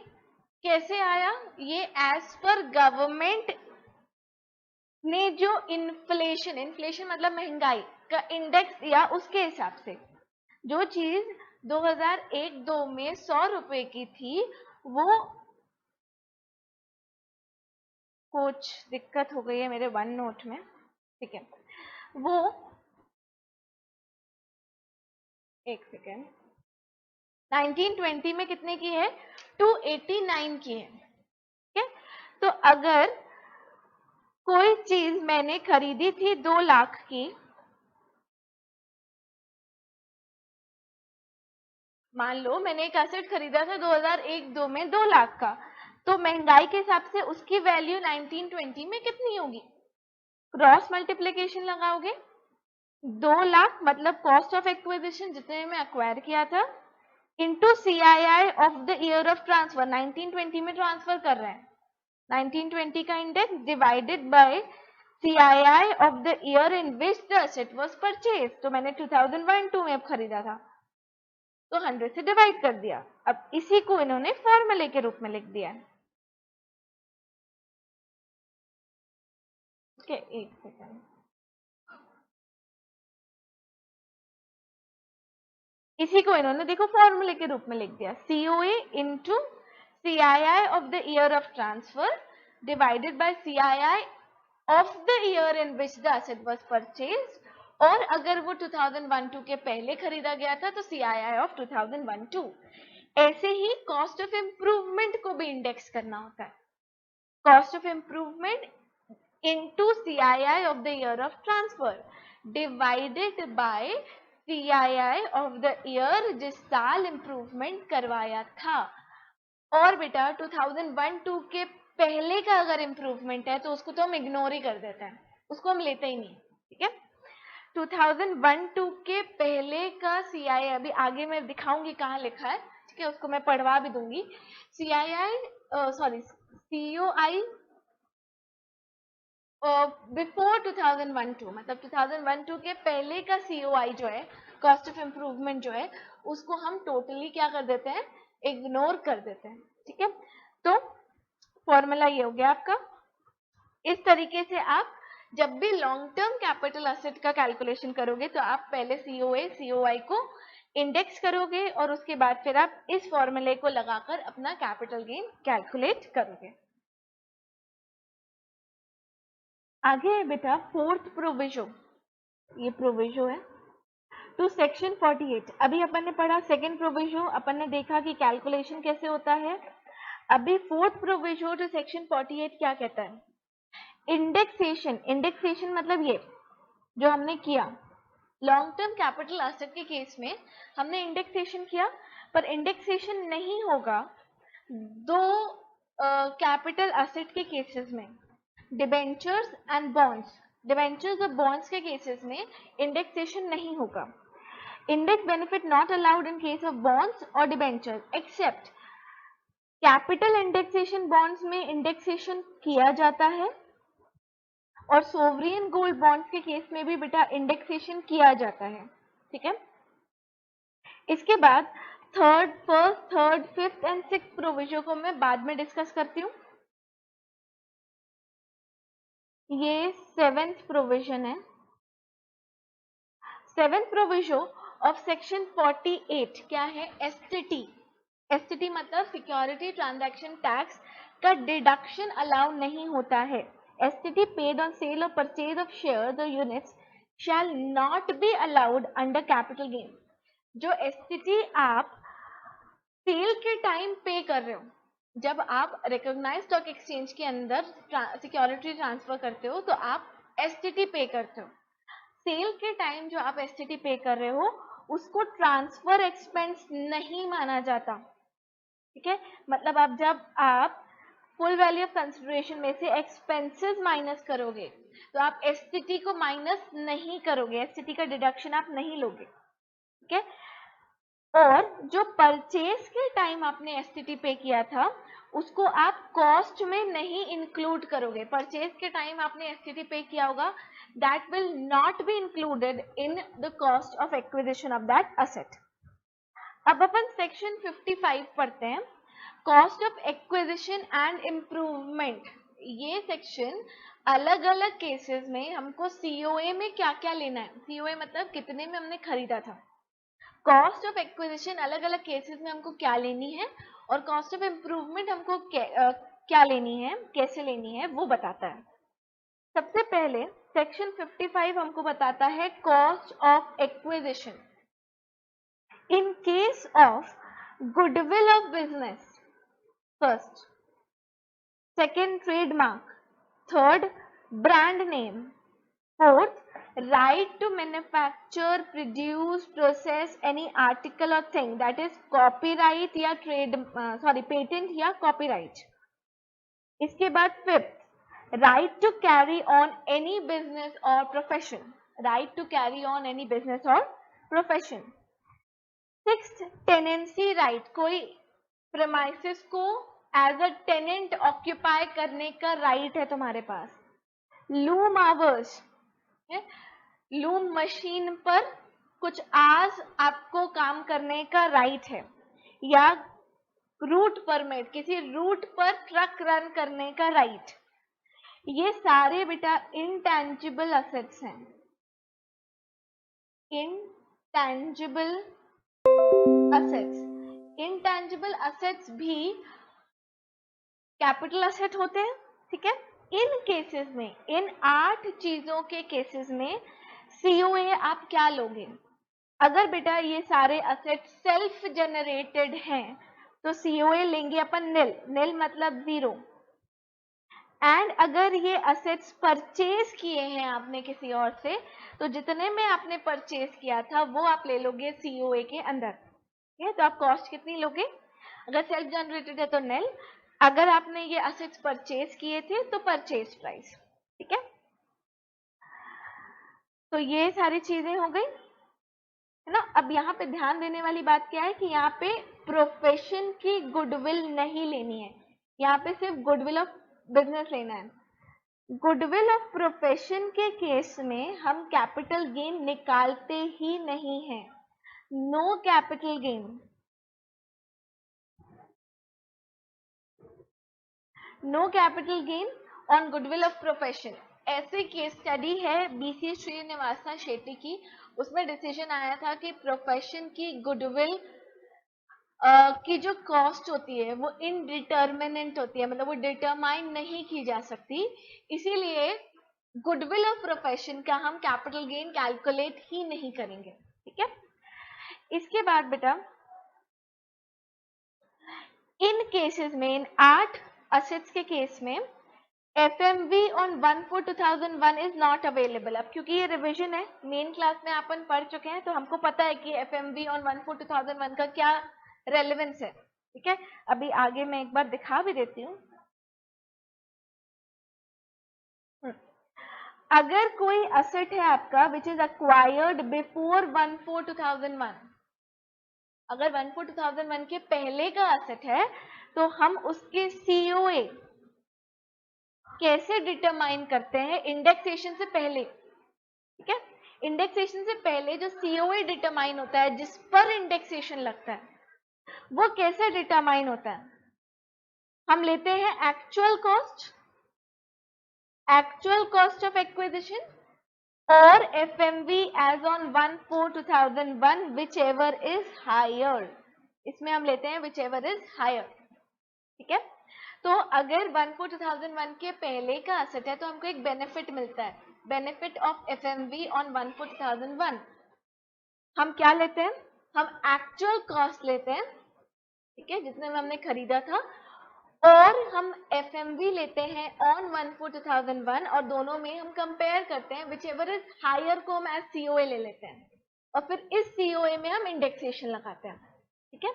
कैसे आया, ये एज पर गवर्नमेंट ने जो इन्फ्लेशन, इन्फ्लेशन मतलब महंगाई का इंडेक्स दिया उसके हिसाब से, जो चीज 2001-2 में 100 रुपए की थी वो, कुछ दिक्कत हो गई है मेरे वन नोट में, ठीक है, वो एक सेकेंड, 1920 में कितने की है, 289 की है, ठीक है। तो अगर कोई चीज मैंने खरीदी थी 2 लाख की, मान लो मैंने एक एसेट खरीदा था 2001-2 में 2 लाख का, तो महंगाई के हिसाब से उसकी वैल्यू 1920 में कितनी होगी, क्रॉस मल्टीप्लीकेशन लगाओगे, 2 लाख मतलब कॉस्ट ऑफ एक्विजिशन जितने में एक्वायर किया था into CII of the year of transfer, 1920 में ट्रांसफर कर रहे हैं, 1920 का index divided by CII of the year in which the asset was purchase. तो मैंने 2001-2 में खरीदा था तो 100 से डिवाइड कर दिया। अब इसी को इन्होंने फॉर्मूले के रूप में लिख दिया है। ओके, एक सेकंड, इसी को इन्होंने देखो फॉर्मूले के रूप में लिख दिया, COA into CII of the year of transfer divided by CII of the year in which the asset was purchase, और अगर वो 2001-2 के पहले खरीदा गया था तो CII ऑफ 2001-2। ऐसे ही कॉस्ट ऑफ इम्प्रूवमेंट को भी इंडेक्स करना होता है, cost of improvement into CII of the year of transfer divided by CII of the year जिस साल इम्प्रूवमेंट करवाया था। और बेटा 2001-2 के पहले का अगर इम्प्रूवमेंट है तो उसको तो हम इग्नोर ही कर देते हैं, उसको हम लेते ही नहीं, ठीक है। 2001-2 के पहले का CII अभी आगे मैं दिखाऊंगी कहाँ लिखा है, ठीक है, उसको मैं पढ़वा भी दूंगी। COI बिफोर 2001-2 मतलब 2001-2 के पहले का COI जो है, कॉस्ट ऑफ इम्प्रूवमेंट जो है, उसको हम टोटली क्या कर देते हैं, इग्नोर कर देते हैं, ठीक है। तो फॉर्मूला ये हो गया आपका। इस तरीके से आप जब भी लॉन्ग टर्म कैपिटल एसेट का कैलकुलेशन करोगे तो आप पहले COA COI को इंडेक्स करोगे और उसके बाद फिर आप इस फॉर्मूले को लगाकर अपना कैपिटल गेन कैलकुलेट करोगे। आगे है बेटा फोर्थ प्रोविजो, ये प्रोविजो है टू सेक्शन 48। अभी अपन ने पढ़ा सेकंड प्रोविजो, अपन ने देखा कि कैलकुलेशन कैसे होता है। अभी फोर्थ प्रोविजो टू सेक्शन 48 क्या कहता है, इंडेक्सेशन। इंडेक्सेशन मतलब ये जो हमने किया लॉन्ग टर्म कैपिटल एसेट के केस में हमने इंडेक्सेशन किया, पर इंडेक्सेशन नहीं होगा दो कैपिटल एसेट के केसेस में, डिबेंचर्स एंड बॉन्ड्स। डिबेंचर्स और बॉन्ड्स के केसेस में इंडेक्सेशन नहीं होगा। Index benefit not allowed in case of bonds और debentures except capital indexation. Bonds में इंडेक्सेशन किया जाता है और सोवरियन गोल्ड बॉन्ड्स के केस में भी बेटा इंडेक्सेशन किया जाता है, ठीक है। इसके बाद first, third, fifth and sixth provision को मैं बाद में डिस्कस करती हूँ। ये सेवेंथ प्रोविजन है। सेवेंथ प्रोविजन ऑफ सेक्शन 48 क्या है, एसटीटी। एसटीटी मतलब सिक्योरिटी ट्रांजैक्शन टैक्स का डिडक्शन अलाउ नहीं होता है। एसटीटी पेड ऑन सेल और परचेज ऑफ शेयर्स और units shall not be allowed under capital gain. जो एसटीटी आप सेल के टाइम पे कर रहे हो, जब आप रिकॉग्नाइज स्टॉक एक्सचेंज के अंदर सिक्योरिटी ट्रांसफर करते हो तो आप एसटीटी पे करते हो। सेल के टाइम जो आप एसटीटी पे कर रहे हो उसको ट्रांसफर एक्सपेंस नहीं माना जाता, ठीक है। मतलब आप जब आप फुल वैल्यू ऑफ कंसिडरेशन में से एक्सपेंसेस माइनस करोगे तो आप एसटीटी को माइनस नहीं करोगे, एसटीटी का डिडक्शन आप नहीं लोगे, ठीक है। और जो परचेज के टाइम आपने एसटीटी पे किया था उसको आप कॉस्ट में नहीं इंक्लूड करोगे। परचेज के टाइम आपने एसटीटी पे किया होगा, that will not be included in the cost of acquisition of that asset. अब अपन सेक्शन 55 पढ़ते हैं, cost of acquisition and improvement. ये सेक्शन अलग अलग केसेस में हमको सीओए में क्या क्या लेना है, सीओए मतलब कितने में हमने खरीदा था, कॉस्ट ऑफ एक्विजिशन अलग अलग केसेस में हमको क्या लेनी है, और कॉस्ट ऑफ इम्प्रूवमेंट हमको क्या लेनी है, कैसे लेनी है, वो बताता है। सबसे पहले सेक्शन 55 हमको बताता है cost of acquisition. In case of goodwill of business, first, second trademark, third brand name, fourth right to manufacture, produce, process any article or thing, that is copyright या patent या copyright। इसके बाद fifth, right to carry on any business or profession, right to carry on any business or profession। Sixth, tenancy right, कोई premises को as a tenant occupy करने का right है तुम्हारे पास। लूम आवर्स, लूम मशीन पर कुछ आवर्स आपको काम करने का राइट है, या रूट परमिट, किसी रूट पर ट्रक रन करने का राइट। ये सारे बेटा इंटेंजिबल असेट्स हैं। इंटेंजिबल असेट्स, इंटेंजिबल असेट्स भी कैपिटल असेट होते हैं, ठीक है। इन केसेस में, इन 8 चीजों के केसेस में सीओए आप क्या लोगे? अगर बेटा ये सारे असेट सेल्फ जनरेटेड हैं तो सीओए लेंगे अपन निल, निल मतलब 0। एंड अगर ये असेट्स परचेज किए हैं आपने किसी और से, तो जितने में आपने परचेज किया था वो आप ले लोगे सीओए के अंदर, ठीक है। तो आप कॉस्ट कितनी लोगे? अगर सेल्फ जनरेटेड है तो निल, अगर आपने ये असेट्स परचेज किए थे तो परचेज प्राइस, ठीक है। तो ये सारी चीजें हो गई, है ना। अब यहाँ पे ध्यान देने वाली बात क्या है कि यहाँ पे प्रोफेशन की गुडविल नहीं लेनी है, यहाँ पे सिर्फ गुडविल ऑफ बिजनेस लेना है। गुडविल ऑफ प्रोफेशन के केस में हम कैपिटल गेन निकालते ही नहीं हैं। No capital gain, no capital gain on goodwill of profession. ऐसे केस स्टडी है बीसी श्रीनिवासन शेट्टी की, उसमें डिसीजन आया था कि प्रोफेशन की गुडविल की जो कॉस्ट होती है वो इनडिटर्मिनेंट होती है, मतलब वो डिटरमाइन नहीं की जा सकती, इसीलिए गुडविल ऑफ प्रोफेशन का हम कैपिटल गेन कैलकुलेट ही नहीं करेंगे, ठीक है। इसके बाद बेटा इन केसेस में, इन 8 असेट्स के केस में FMV on 1/4/2001 is not available. अब क्योंकि ये रिविजन है, मेन क्लास में अपन पढ़ चुके हैं तो हमको पता है कि FMV ऑन 1/4/2001 का क्या रेलेवेंस है, ठीक है। अभी आगे मैं एक बार दिखा भी देती हूँ। अगर कोई असेट है आपका विच इज अक्वायर्ड बिफोर 1/4/2001, अगर 1/4/2001 के पहले का असेट है तो हम उसके सीओए कैसे डिटरमाइन करते हैं? इंडेक्सेशन से पहले, ठीक है। इंडेक्सेशन से पहले जो सीओए डिटरमाइन होता है, जिस पर इंडेक्सेशन लगता है, वो कैसे डिटरमाइन होता है? हम लेते हैं एक्चुअल कॉस्ट ऑफ एक्विजिशन और FMV as on 1/4/2001 whichever is higher. इसमें हम लेते हैं विच एवर इज हायर, ठीक है। तो अगर 1/4/2001 के पहले का असेट है तो हमको एक बेनिफिट मिलता है, बेनिफिट ऑफ FMV ऑन 1/4/2001। हम क्या लेते हैं? हम एक्चुअल कॉस्ट लेते हैं, ठीक है, जितने में हमने खरीदा था, और हम FMV लेते हैं ऑन 1/4/2001, और दोनों में हम कंपेयर करते हैं, विच एवर इज हायर को हम एज COA ले लेते हैं, और फिर इस COA में हम इंडेक्सेशन लगाते हैं, ठीक है।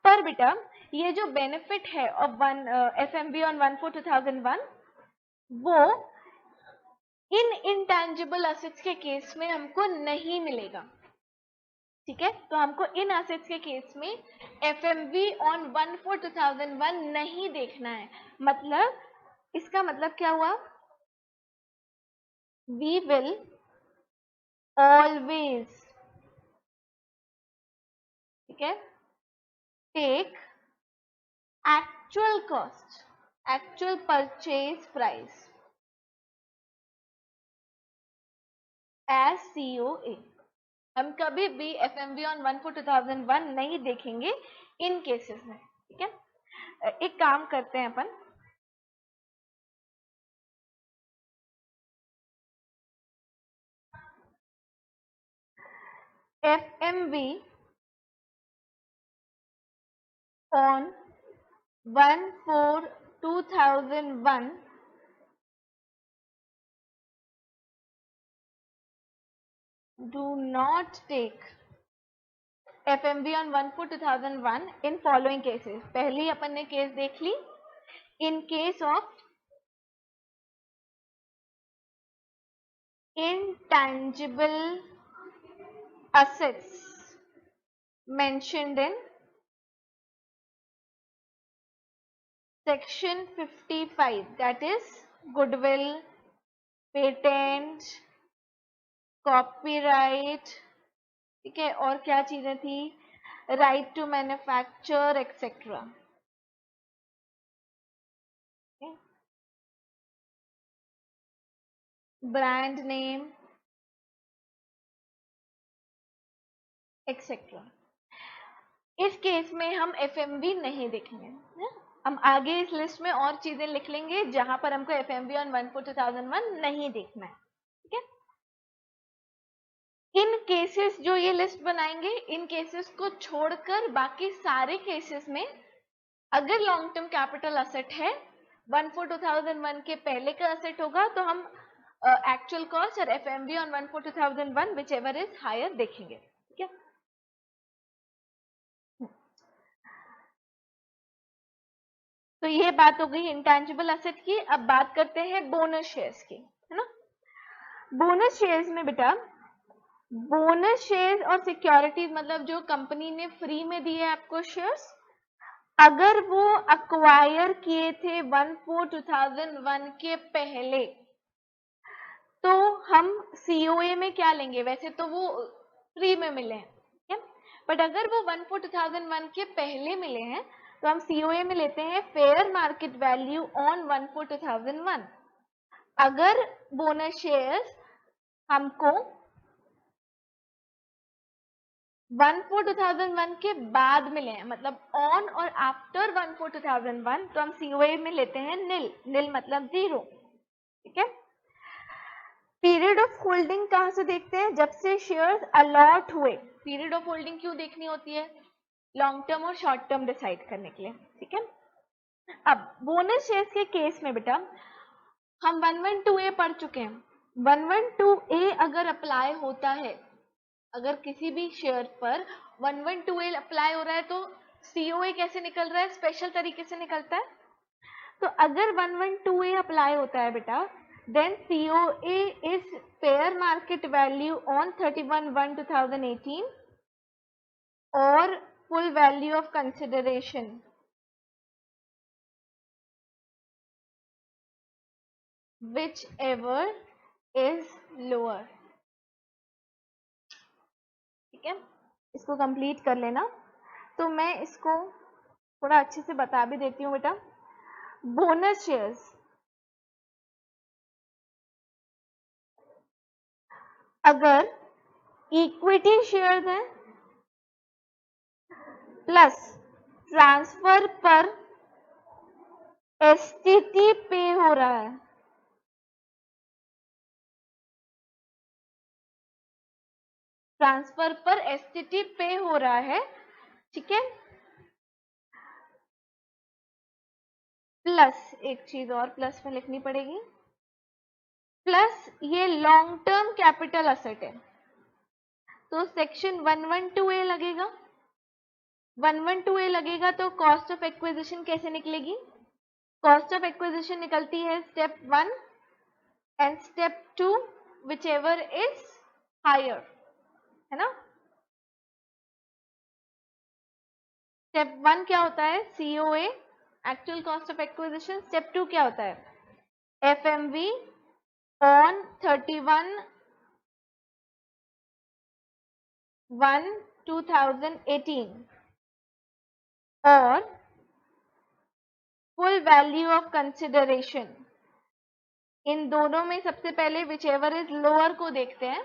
पर बेटा ये जो बेनिफिट है ऑफ FMV ऑन 1/4/2001 वो इन इंटेंजिबल असेट्स के केस में हमको नहीं मिलेगा, ठीक है। तो हमको इन असेट्स के केस में FMV ऑन 1/4/2001 नहीं देखना है। मतलब इसका मतलब क्या हुआ? वी विल ऑलवेज, ठीक है, take actual cost, actual purchase price as COA। हम कभी भी FMV ऑन 1/4/2001 नहीं देखेंगे इन केसेस में, ठीक है। एक काम करते हैं अपन, FMV on 1/4/2001 do not take FMV on 1/4/2001 in following cases। पहली अपन ने केस देख ली, in case of intangible assets mentioned in section 55 that is goodwill, patent, copyright, ठीक है, और क्या चीजें थी, right to manufacture etcetera. Brand name etcetera. इस केस में हम एफएमवी नहीं देखेंगे, हम आगे इस लिस्ट में और चीजें लिख लेंगे जहां पर हमको एफएमवी ऑन 1/4/2001 नहीं देखना है, ठीक है। इन केसेस जो ये लिस्ट बनाएंगे, इन केसेस को छोड़कर बाकी सारे केसेस में अगर लॉन्ग टर्म कैपिटल असेट है 1/4/2001 के पहले का असेट होगा तो हम एक्चुअल कॉस्ट और FMV on 1/4/2001 whichever is higher देखेंगे, ठीक है। तो ये बात हो गई इंटेंजिबल असेट की। अब बात करते हैं बोनस शेयर्स की, है ना। बोनस शेयर्स में बेटा, बोनस शेयर्स और सिक्योरिटीज मतलब जो कंपनी ने फ्री में दिए आपको शेयर्स, अगर वो अक्वायर किए थे 1/4/2001 के पहले तो हम सीओए में क्या लेंगे, वैसे तो वो फ्री में मिले हैं, ठीक है, बट अगर वो 1/4/2001 के पहले मिले हैं तो हम सीओए में लेते हैं फेयर मार्केट वैल्यू ऑन 1/4/2001। अगर बोनस शेयर्स हमको 1/4/2001 के बाद मिले हैं, मतलब ऑन और आफ्टर 1/4/2001, तो हम सीओए में लेते हैं नील, नील मतलब 0, ठीक है। पीरियड ऑफ होल्डिंग कहां से देखते हैं, जब से शेयर्स अलॉट हुए। पीरियड ऑफ होल्डिंग क्यों देखनी होती है, लॉन्ग टर्म और शॉर्ट टर्म डिसाइड करने के लिए, ठीक है। अब बोनस शेयर्स के केस में बेटा हम 112A पढ़ चुके हैं। 112A अगर अप्लाई होता है, अगर किसी भी शेयर पर 112A अप्लाई हो रहा है तो सीओए कैसे निकल रहा है, स्पेशल तरीके से निकलता है। तो अगर 112A अप्लाई होता है बेटा, then COA is fair market value on 31/1/2018 or full value of consideration whichever is lower, ठीक है। इसको कंप्लीट कर लेना। तो मैं इसको थोड़ा अच्छे से बता भी देती हूँ बेटा। बोनस शेयर्स अगर इक्विटी शेयर्स हैं प्लस ट्रांसफर पर एसटीटी पे हो रहा है, ट्रांसफर पर एसटीटी पे हो रहा है, ठीक है, प्लस एक चीज और प्लस में लिखनी पड़ेगी, प्लस ये लॉन्ग टर्म कैपिटल असेट है तो सेक्शन 112A लगेगा। 112A लगेगा तो कॉस्ट ऑफ एक्विजिशन कैसे निकलेगी, कॉस्ट ऑफ एक्विजिशन निकलती है step 1 and step 2 whichever is higher, है ना। स्टेप 1 क्या होता है, COA actual cost of acquisition. Step 2 क्या होता है, एफएमवी ऑन 31/1/2018 और फुल वैल्यू ऑफ कंसिडरेशन। इन दोनों में सबसे पहले विच एवर इज लोअर को देखते हैं,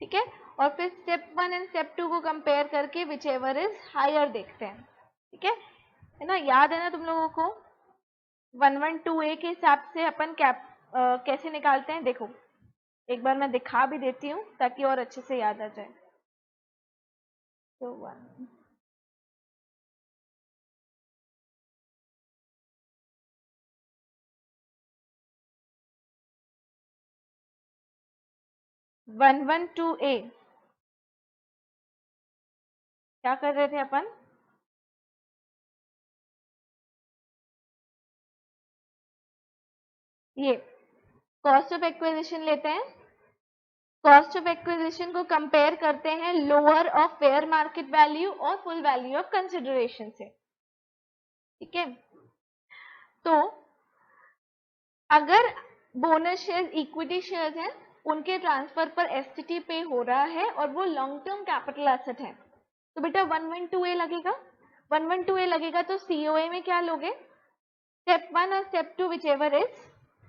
ठीक है, और फिर स्टेप 1 एंड स्टेप 2 को कंपेयर करके विच एवर इज हायर देखते हैं, ठीक है ना। याद है ना तुम लोगों को 112A के हिसाब से अपन कैसे निकालते हैं, देखो एक बार मैं दिखा भी देती हूँ ताकि और अच्छे से याद आ जाए। तो 112A क्या कर रहे थे अपन, ये कॉस्ट ऑफ एक्विजिशन लेते हैं, कॉस्ट ऑफ एक्विजिशन को कंपेयर करते हैं lower of fair market value और फुल वैल्यू ऑफ कंसिडरेशन से, ठीक है। तो अगर बोनस शेयर इक्विटी शेयर्स हैं, उनके ट्रांसफर पर एसटीटी पे हो रहा है और वो लॉन्ग टर्म कैपिटल एसेट है, तो बेटा 112A लगेगा। 112A लगेगा तो सीओए में क्या लोगे, स्टेप 1 और step 2 whichever is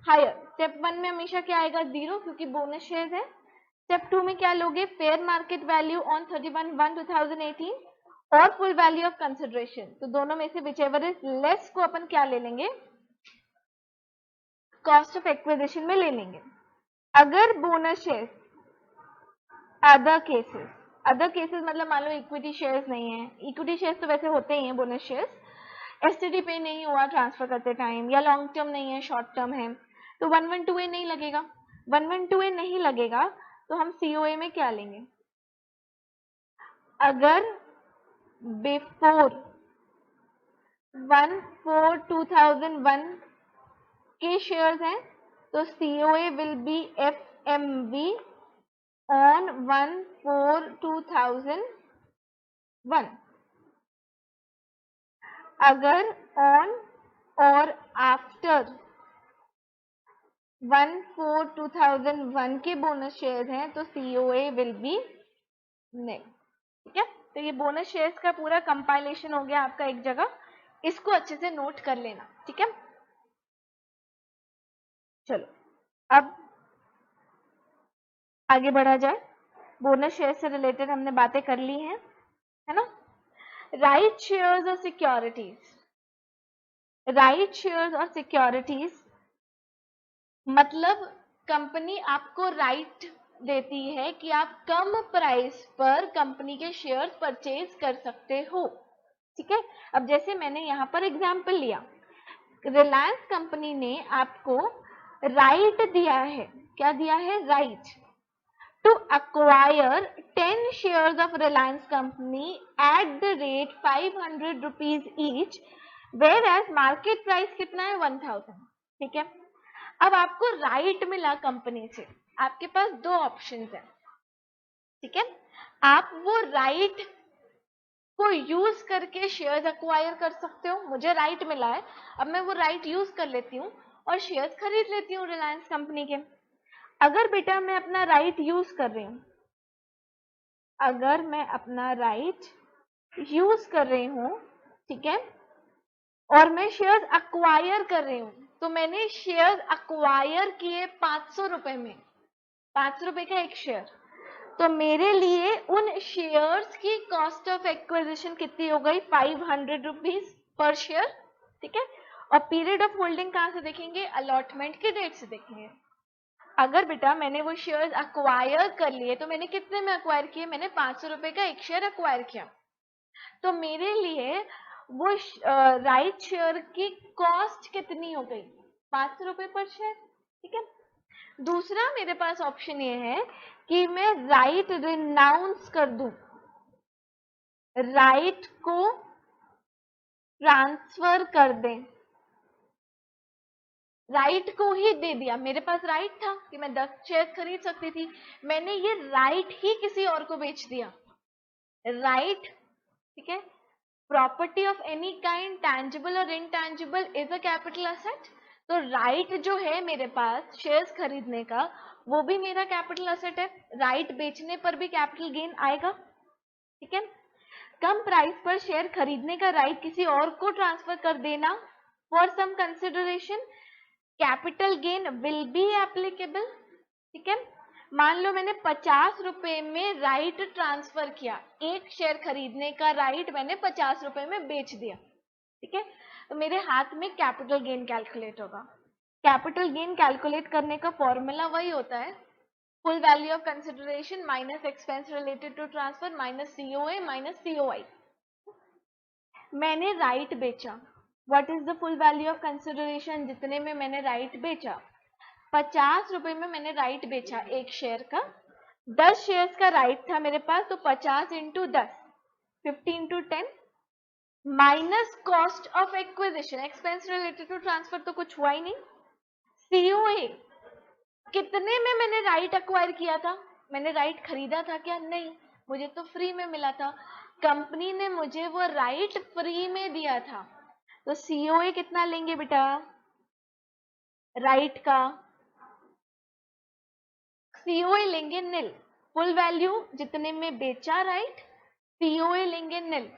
higher. Step 1 में हमेशा क्या आएगा, 0, क्योंकि बोनस शेयर्स है। स्टेप 2 में क्या लोगे, फेयर मार्केट वैल्यू ऑन 31/1/2018 और फुल वैल्यू ऑफ कंसिडरेशन। तो दोनों में से विच एवर इज लेस को अपन क्या ले लेंगे, कॉस्ट ऑफ एक्विजिशन में ले लेंगे। अगर बोनस शेयर्स अदर केसेस मतलब मान लो इक्विटी शेयर्स नहीं है, इक्विटी शेयर्स तो वैसे होते ही हैं बोनस शेयर्स, एसटीडी पे नहीं हुआ ट्रांसफर करते टाइम, या लॉन्ग टर्म नहीं है शॉर्ट टर्म है, तो 112A नहीं लगेगा। 112A नहीं लगेगा तो हम सीओए में क्या लेंगे, अगर बिफोर 1/4/2001 के शेयर्स हैं तो COA will be FMV on 1/4/2001। अगर ऑन और आफ्टर 1/4/2001 के बोनस शेयर्स हैं तो सीओए विल बी नेल। ठीक है, तो ये बोनस शेयर्स का पूरा कंपाइलेशन हो गया आपका एक जगह, इसको अच्छे से नोट कर लेना। ठीक है, चलो अब आगे बढ़ा जाए। बोनस शेयर से रिलेटेड हमने बातें कर ली हैं, है ना। राइट शेयर्स और सिक्योरिटीज, राइट शेयर्स और सिक्योरिटीज मतलब कंपनी आपको राइट देती है कि आप कम प्राइस पर कंपनी के शेयर्स परचेज कर सकते हो। ठीक है, अब जैसे मैंने यहाँ पर एग्जांपल लिया, रिलायंस कंपनी ने आपको राइट दिया है, क्या दिया है, right to acquire 10 shares of Reliance company at the rate 500 rupees each, whereas market price कितना है, 1000। ठीक है, अब आपको राइट मिला कंपनी से, आपके पास दो ऑप्शंस हैं। ठीक है, आप वो राइट को यूज करके शेयर्स अक्वायर कर सकते हो, मुझे राइट मिला है, अब मैं वो राइट यूज कर लेती हूँ और शेयर्स खरीद लेती हूँ रिलायंस कंपनी के। अगर बेटा मैं अपना राइट यूज कर रही हूँ, अगर मैं अपना राइट यूज कर रही हूँ, ठीक है, और मैं शेयर्स अक्वायर कर रही हूँ, तो मैंने शेयर्स अक्वायर किए 500 रुपए में, 500 रुपए का एक शेयर, तो मेरे लिए उन शेयर्स की कॉस्ट ऑफ एक्विजिशन कितनी हो गई, 500 रुपीज पर शेयर। ठीक है, और पीरियड ऑफ होल्डिंग कहाँ से देखेंगे, अलॉटमेंट के डेट से देखेंगे। अगर बेटा मैंने वो शेयर्स अक्वायर कर लिए, तो मैंने कितने में अक्वायर किए, मैंने 500 रुपए का एक शेयर अक्वायर किया, तो मेरे लिए वो राइट शेयर की कॉस्ट कितनी हो गई, 500 रुपए पर शेयर। ठीक है, दूसरा मेरे पास ऑप्शन ये है कि मैं राइट रिनाउंस कर दूं, राइट को ट्रांसफर कर दें, राइट को ही दे दिया, मेरे पास राइट था कि मैं 10 शेयर खरीद सकती थी, मैंने ये राइट ही किसी और को बेच दिया। राइट, ठीक है, property of any kind, tangible और intangible, is a capital asset. तो राइट जो है मेरे पास शेयर्स खरीदने का, वो भी मेरा कैपिटल एसेट है, राइट बेचने पर भी कैपिटल गेन आएगा। ठीक है, कम प्राइस पर शेयर खरीदने का राइट किसी और को ट्रांसफर कर देना for some consideration, capital gain will be applicable. ठीक है, मान लो मैंने 50 रुपए में राइट ट्रांसफर किया, एक शेयर खरीदने का राइट मैंने 50 रुपए में बेच दिया। ठीक है, तो मेरे हाथ में कैपिटल गेन कैलकुलेट होगा। कैपिटल गेन कैलकुलेट करने का फॉर्मूला वही होता है, full value of consideration minus expense related to transfer minus COA minus COI. मैंने राइट बेचा, what is the full value of consideration, जितने में मैंने राइट बेचा, 50 रुपए में मैंने राइट बेचा एक शेयर का, 10 शेयर्स का राइट था मेरे पास, तो 50 into 10, 50 into 10 minus cost of acquisition, expense related to transfer तो कुछ हुआ ही नहीं। सीओए, कितने में मैंने राइट अक्वायर किया था, मैंने राइट खरीदा था क्या, नहीं, मुझे तो फ्री में मिला था, कंपनी ने मुझे वो राइट फ्री में दिया था, तो COA कितना लेंगे बेटा राइट का? COA लेंगे नील, फुल वैल्यू जितने में बेचा राइट, COA लेंगे नील,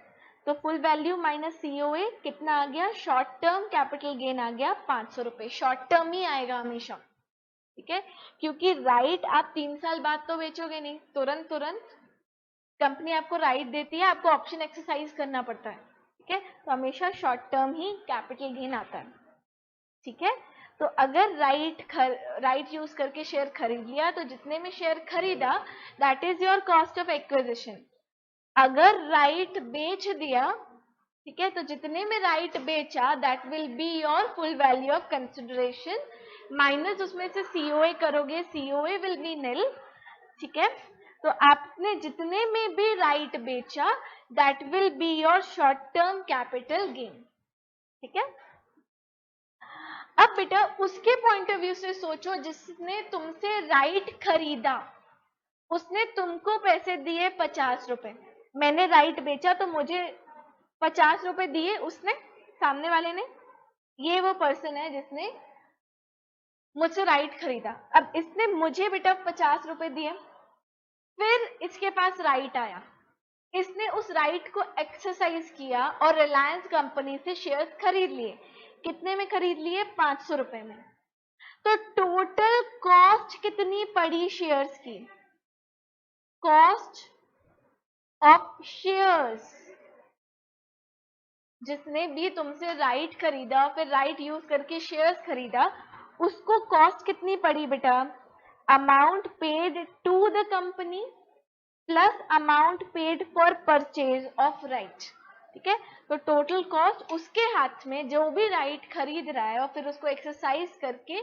तो फुल वैल्यू माइनस COA कितना आ गया? शॉर्ट टर्म कैपिटल गेन आ गया 500 रुपए। शॉर्ट टर्म ही आएगा हमेशा, ठीक है, क्योंकि राइट आप 3 साल बाद तो बेचोगे नहीं, तुरंत कंपनी आपको राइट देती है, आपको ऑप्शन एक्सरसाइज करना पड़ता है, ठीक है, तो हमेशा शॉर्ट टर्म ही कैपिटल गेन आता है, ठीक है। तो अगर राइट यूज करके शेयर खरीद लिया तो जितने में शेयर खरीदा that is your cost of acquisition. अगर राइट बेच दिया, ठीक है, तो जितने में राइट बेचा that will be your full value of consideration, minus उसमें से COA करोगे, COA विल बी नील, ठीक है। तो आपने जितने में भी राइट बेचा that will be your short term capital gain, ठीक है। अब बेटा उसके पॉइंट ऑफ व्यू से सोचो जिसने तुमसे राइट खरीदा, उसने तुमको पैसे दिए 50 रुपए, मैंने राइट बेचा तो मुझे 50 रुपए दिए उसने, सामने वाले ने, ये वो पर्सन है जिसने मुझसे राइट खरीदा। अब इसने मुझे बेटा 50 रुपए दिए, फिर इसके पास राइट आया, इसने उस राइट को एक्सरसाइज किया और रिलायंस कंपनी से शेयर्स खरीद लिए। कितने में खरीद लिए? 500 रुपए में। तो टोटल कॉस्ट कितनी पड़ी शेयर्स की? कॉस्ट ऑफ शेयर्स, जिसने भी तुमसे राइट खरीदा फिर राइट यूज करके शेयर्स खरीदा, उसको कॉस्ट कितनी पड़ी बेटा? Amount paid to the company plus amount paid for purchase of right, ठीक है। तो टोटल कॉस्ट उसके हाथ में, जो भी राइट खरीद रहा है और फिर उसको एक्सरसाइज करके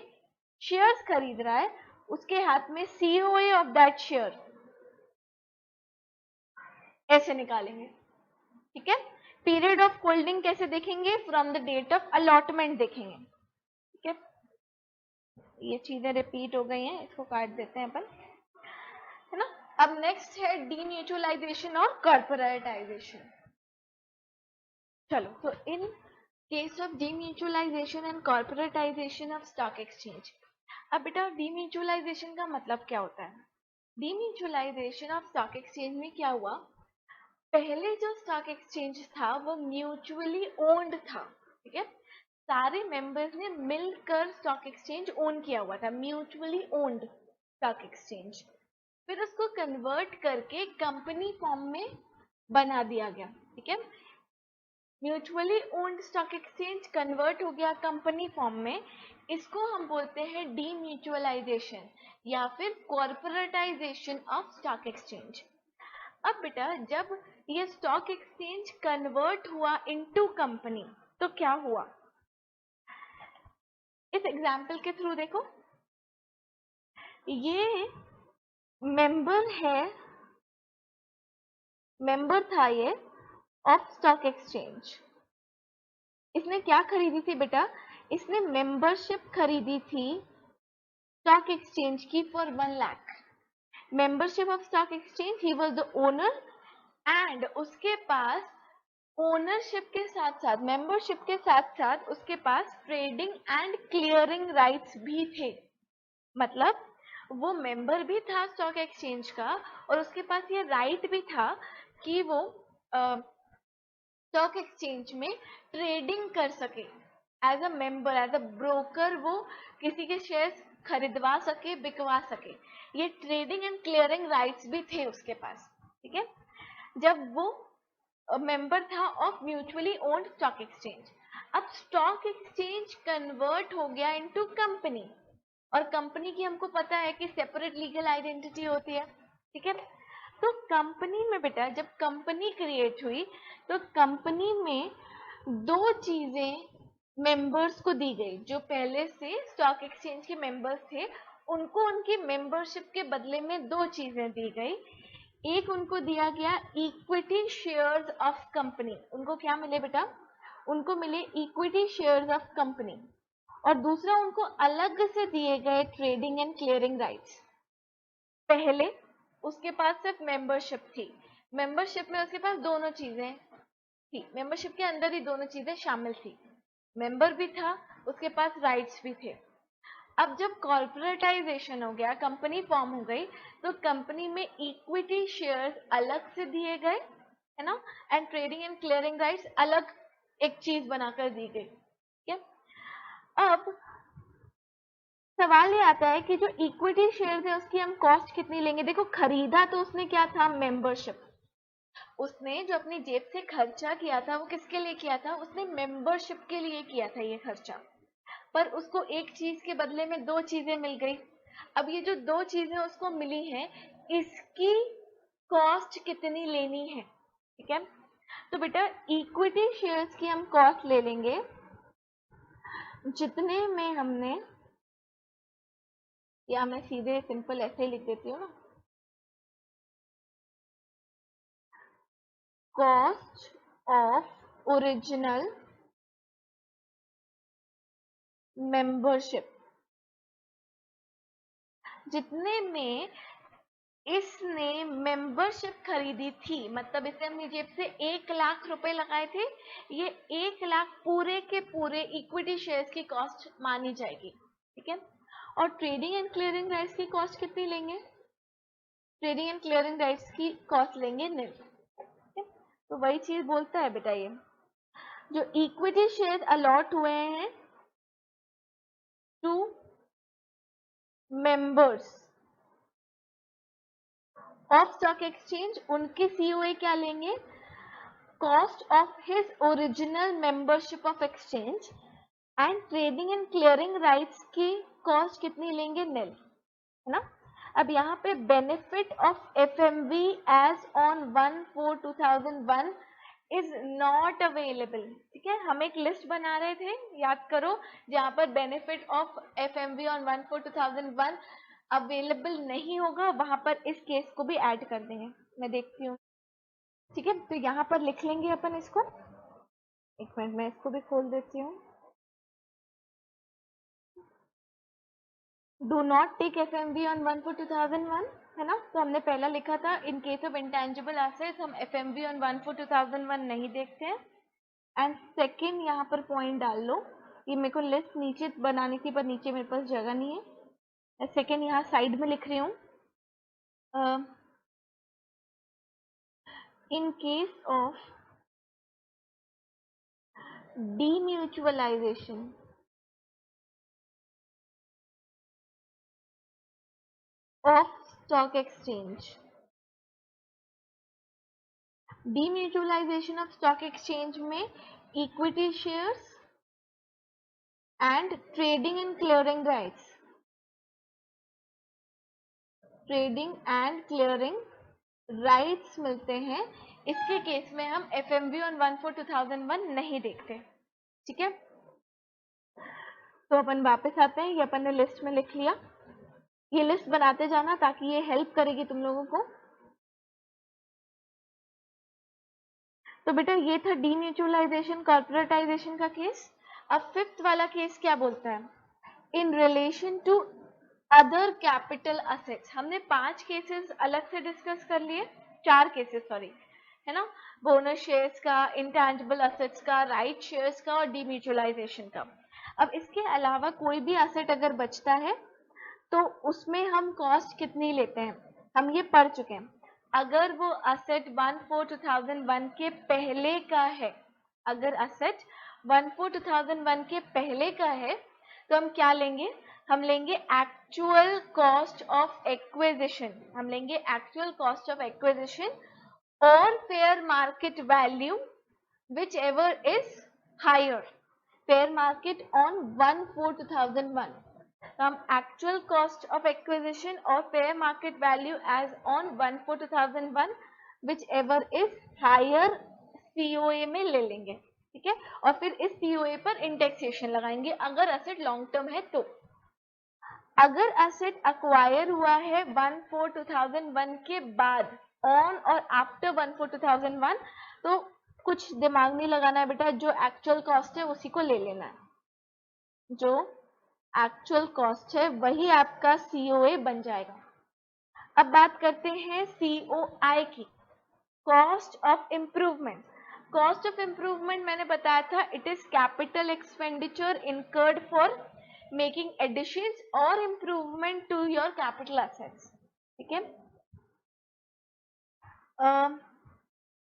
शेयर्स खरीद रहा है, उसके हाथ में COA ऑफ दैट शेयर ऐसे निकालेंगे, ठीक है। पीरियड ऑफ होल्डिंग कैसे देखेंगे? From the date of allotment देखेंगे, ठीक है। ये चीजें रिपीट हो गई हैं, इसको काट देते हैं अपन, है ना। अब नेक्स्ट है डीम्यूचुअलाइजेशन और कॉर्पोरेटाइजेशन। चलो, तो in case of demutualisation and corporatisation of stock exchange, अब बेटा डीम्यूचुअलाइजेशन का मतलब क्या होता है? डीम्यूचुअलाइजेशन ऑफ स्टॉक एक्सचेंज में क्या हुआ, पहले जो स्टॉक एक्सचेंज था वो म्यूचुअली ओन्ड था, ठीक है, सारे मेंबर्स ने मिलकर स्टॉक एक्सचेंज ओन किया हुआ था, म्यूचुअली ओन्ड स्टॉक एक्सचेंज। फिर उसको कन्वर्ट करके कंपनी फॉर्म में बना दिया गया, ठीक है। Mutually owned stock exchange convert हो गया कंपनी फॉर्म में, इसको हम बोलते हैं डीम्यूचुअलाइजेशन या फिर कॉर्पोरेटाइजेशन ऑफ स्टॉक एक्सचेंज। अब बेटा जब ये स्टॉक एक्सचेंज कन्वर्ट हुआ इनटू कंपनी तो क्या हुआ, इस एग्जाम्पल के थ्रू देखो। ये मेंबर है, मेंबर था ये ऑफ स्टॉक एक्सचेंज। इसने क्या खरीदी थी बेटा? इसने मेंबरशिप खरीदी थी स्टॉक एक्सचेंज की for 1 lakh. Membership of stock exchange, he was the owner and उसके पास ओनरशिप के साथ साथ, मेंबरशिप के साथ साथ उसके पास ट्रेडिंग एंड क्लियरिंग राइट्स भी थे। मतलब वो मेंबर भी था स्टॉक एक्सचेंज का और उसके पास ये राइट भी था कि वो स्टॉक एक्सचेंज में ट्रेडिंग कर सके, as a member, as a broker, वो किसी के शेयर्स खरीदवा सके, बिकवा सके। ये ट्रेडिंग एंड क्लियरिंग राइट्स भी थे उसके पास, ठीक है, जब वो मेंबर था of mutually owned stock exchange. अब स्टॉक एक्सचेंज कन्वर्ट हो गया इनटू कंपनी, और कंपनी की हमको पता है कि सेपरेट लीगल आइडेंटिटी होती है, ठीक है। तो कंपनी में बेटा जब कंपनी क्रिएट हुई तो कंपनी में 2 चीजें मेंबर्स को दी गई, जो पहले से स्टॉक एक्सचेंज के मेंबर्स थे उनको उनकी मेंबरशिप के बदले में 2 चीजें दी गई। एक उनको दिया गया इक्विटी शेयर्स ऑफ कंपनी, उनको क्या मिले बेटा? उनको मिले इक्विटी शेयर्स ऑफ कंपनी, और दूसरा उनको अलग से दिए गए ट्रेडिंग एंड क्लियरिंग राइट्स। पहले उसके पास सिर्फ मेंबरशिप थी, मेंबरशिप में उसके पास दोनों चीजें थी, मेंबरशिप के अंदर ही दोनों चीजें शामिल थी, मेंबर भी था, उसके पास राइट्स भी थे। अब जब कॉर्पोरेटाइजेशन हो गया, कंपनी फॉर्म हो गई, तो कंपनी में इक्विटी शेयर्स अलग से दिए गए, है ना, and trading and clearing rights अलग एक चीज बनाकर दी गई। ठीक है, अब सवाल ये आता है कि जो इक्विटी शेयर्स है उसकी हम कॉस्ट कितनी लेंगे। देखो, खरीदा तो उसने क्या था, मेंबरशिप। उसने जो अपनी जेब से खर्चा किया था वो किसके लिए किया था, उसने मेंबरशिप के लिए किया था ये खर्चा। पर उसको एक चीज के बदले में दो चीजें मिल गई। अब ये जो दो चीजें उसको मिली हैं, इसकी कॉस्ट कितनी लेनी है। ठीक है, तो बेटा इक्विटी शेयर्स की हम कॉस्ट ले लेंगे जितने में हमने, या मैं सीधे सिंपल ऐसे ही लिख देती हूँ ना, कॉस्ट ऑफ ओरिजिनल मेंबरशिप, जितने में इसने मेंबरशिप खरीदी थी, मतलब इसने अपनी जेब से 1,00,000 रुपए लगाए थे, ये 1,00,000 पूरे के पूरे इक्विटी शेयर्स की कॉस्ट मानी जाएगी। ठीक है, और ट्रेडिंग एंड क्लियरिंग राइट्स की कॉस्ट कितनी लेंगे, ट्रेडिंग एंड क्लियरिंग राइट्स की कॉस्ट लेंगे निल। तो वही चीज बोलता है बेटा, ये जो इक्विटी शेयर अलॉट हुए हैं to members of stock exchange, उनके सीओए क्या लेंगे, cost of his original membership of exchange, and trading and clearing rights की कॉस्ट कितनी लेंगे, निल, है ना। अब यहाँ पे benefit of FMV as on 1/4/2001 is not available. ठीक है, हम एक लिस्ट बना रहे थे, याद करो, जहाँ पर benefit of FMV on 1/4/2001 available नहीं होगा, वहां पर इस केस को भी ऐड कर देंगे। मैं देखती हूँ। ठीक है, तो यहाँ पर लिख लेंगे अपन इसको। एक मिनट, मैं इसको भी खोल देती हूँ। Do not take FMV on 1/4/2001, है ना। तो हमने पहला लिखा था in case of intangible assets हम एफएमवी ऑन 1/4/2001 नहीं देखते हैं। एंड सेकेंड यहाँ पर पॉइंट डाल लो, ये मेरे को लिस्ट नीचे बनानी थी पर नीचे मेरे पास जगह नहीं है। सेकेंड यहाँ साइड में लिख रही हूँ, in case of demutualization of stock exchange, demutualization of stock exchange में equity shares and trading and clearing rights, trading and clearing rights मिलते हैं, इसके केस में हम एफएमवी ऑन 1/4/2001 नहीं देखते। ठीक है, तो अपन वापस आते हैं, ये अपन ने लिस्ट में लिख लिया। ये लिस्ट बनाते जाना ताकि ये हेल्प करेगी तुम लोगों को। तो बेटा ये था डीम्यूचुअलाइजेशन कॉर्पोरेटाइजेशन का केस। अब फिफ्थ वाला केस क्या बोलता है, in relation to other capital assets. हमने 5 केसेस अलग से डिस्कस कर लिए, 4 केसेस सॉरी, है ना, बोनस शेयर्स का, इंटेंजिबल असेट्स का, राइट शेयर्स का और डीम्यूचुअलाइजेशन का। अब इसके अलावा कोई भी असेट अगर बचता है तो उसमें हम कॉस्ट कितनी लेते हैं, हम ये पढ़ चुके हैं। अगर वो असेट 1/4/2001 के पहले का है, अगर असेट 1/4/2001 के पहले का है तो हम क्या लेंगे, हम लेंगे एक्चुअल कॉस्ट ऑफ एक्विजिशन, हम लेंगे एक्चुअल कॉस्ट ऑफ एक्विजिशन और fair market value whichever is higher, fair market on 1/4/2001। तो हम एक्चुअल कॉस्ट ऑफ एक्विजिशन और fair market value as on 1/4/2001 whichever is higher COA में ले लेंगे। ठीक है, और फिर इस सीओए पर इंडेक्सेशन लगाएंगे अगर एसेट लॉन्ग टर्म है तो। अगर एसेट अक्वायर हुआ है 1/4/2001 के बाद, ऑन और आफ्टर 1/4/2001, तो कुछ दिमाग नहीं लगाना है बेटा, जो एक्चुअल कॉस्ट है उसी को ले लेना है, जो एक्चुअल कॉस्ट है वही आपका सीओए बन जाएगा। अब बात करते हैं सीओआई की, cost of improvement. Cost of improvement मैंने बताया था, it is capital expenditure incurred for making additions और improvement to your capital assets. ठीक है,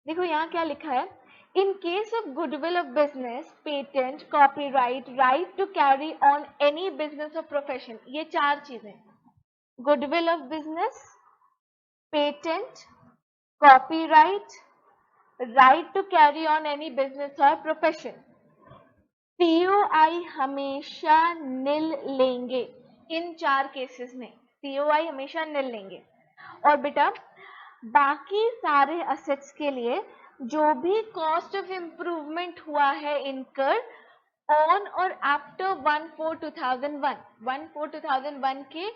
देखो यहाँ क्या लिखा है, in case of goodwill of business, patent, copyright, right to carry on any business और प्रोफेशन, ये चार चीजें, goodwill of business, patent, copyright, right to carry on any business और प्रोफेशन, सीओआई हमेशा नील लेंगे इन चार केसेस में, सीओआई हमेशा नील लेंगे। और बेटा बाकी सारे असेट्स के लिए जो भी कॉस्ट ऑफ इम्प्रूवमेंट हुआ है इनकर ऑन और आफ्टर 1/4/2001, 1/4/2001 के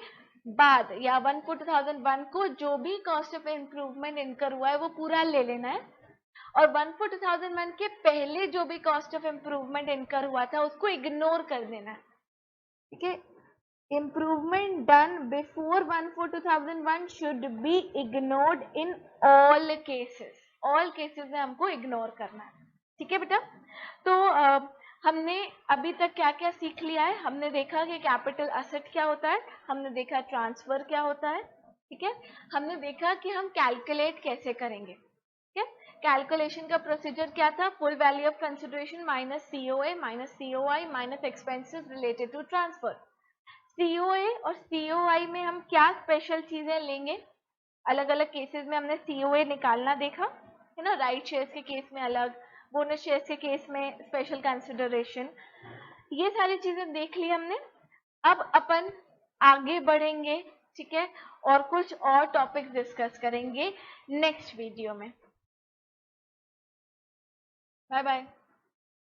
बाद या 1/4/2001 को जो भी कॉस्ट ऑफ इम्प्रूवमेंट इनकर हुआ है वो पूरा ले लेना है, और 1/4/2001 के पहले जो भी कॉस्ट ऑफ इम्प्रूवमेंट इनकर हुआ था उसको इग्नोर कर देना है। ठीक है, improvement done before 1/4/2001 should be ignored in all cases, all cases में हमको इग्नोर करना है। ठीक है बेटा, तो हमने अभी तक क्या क्या सीख लिया है, हमने देखा कि कैपिटल असेट क्या होता है, हमने देखा ट्रांसफर क्या होता है, ठीक है, हमने देखा कि हम कैलकुलेट कैसे करेंगे। ठीक है, कैलकुलेशन का प्रोसीजर क्या था, full value of consideration minus COA minus COI minus expenses related to transfer. COA और सीओआई में हम क्या स्पेशल चीजें लेंगे, अलग अलग केसेस में हमने सीओए निकालना देखा है ना, राइट शेयर्स के केस में अलग, बोनस शेयर्स के केस में स्पेशल कंसिडरेशन, ये सारी चीजें देख ली हमने। अब अपन आगे बढ़ेंगे, ठीक है, और कुछ और टॉपिक्स डिस्कस करेंगे नेक्स्ट वीडियो में। Bye bye.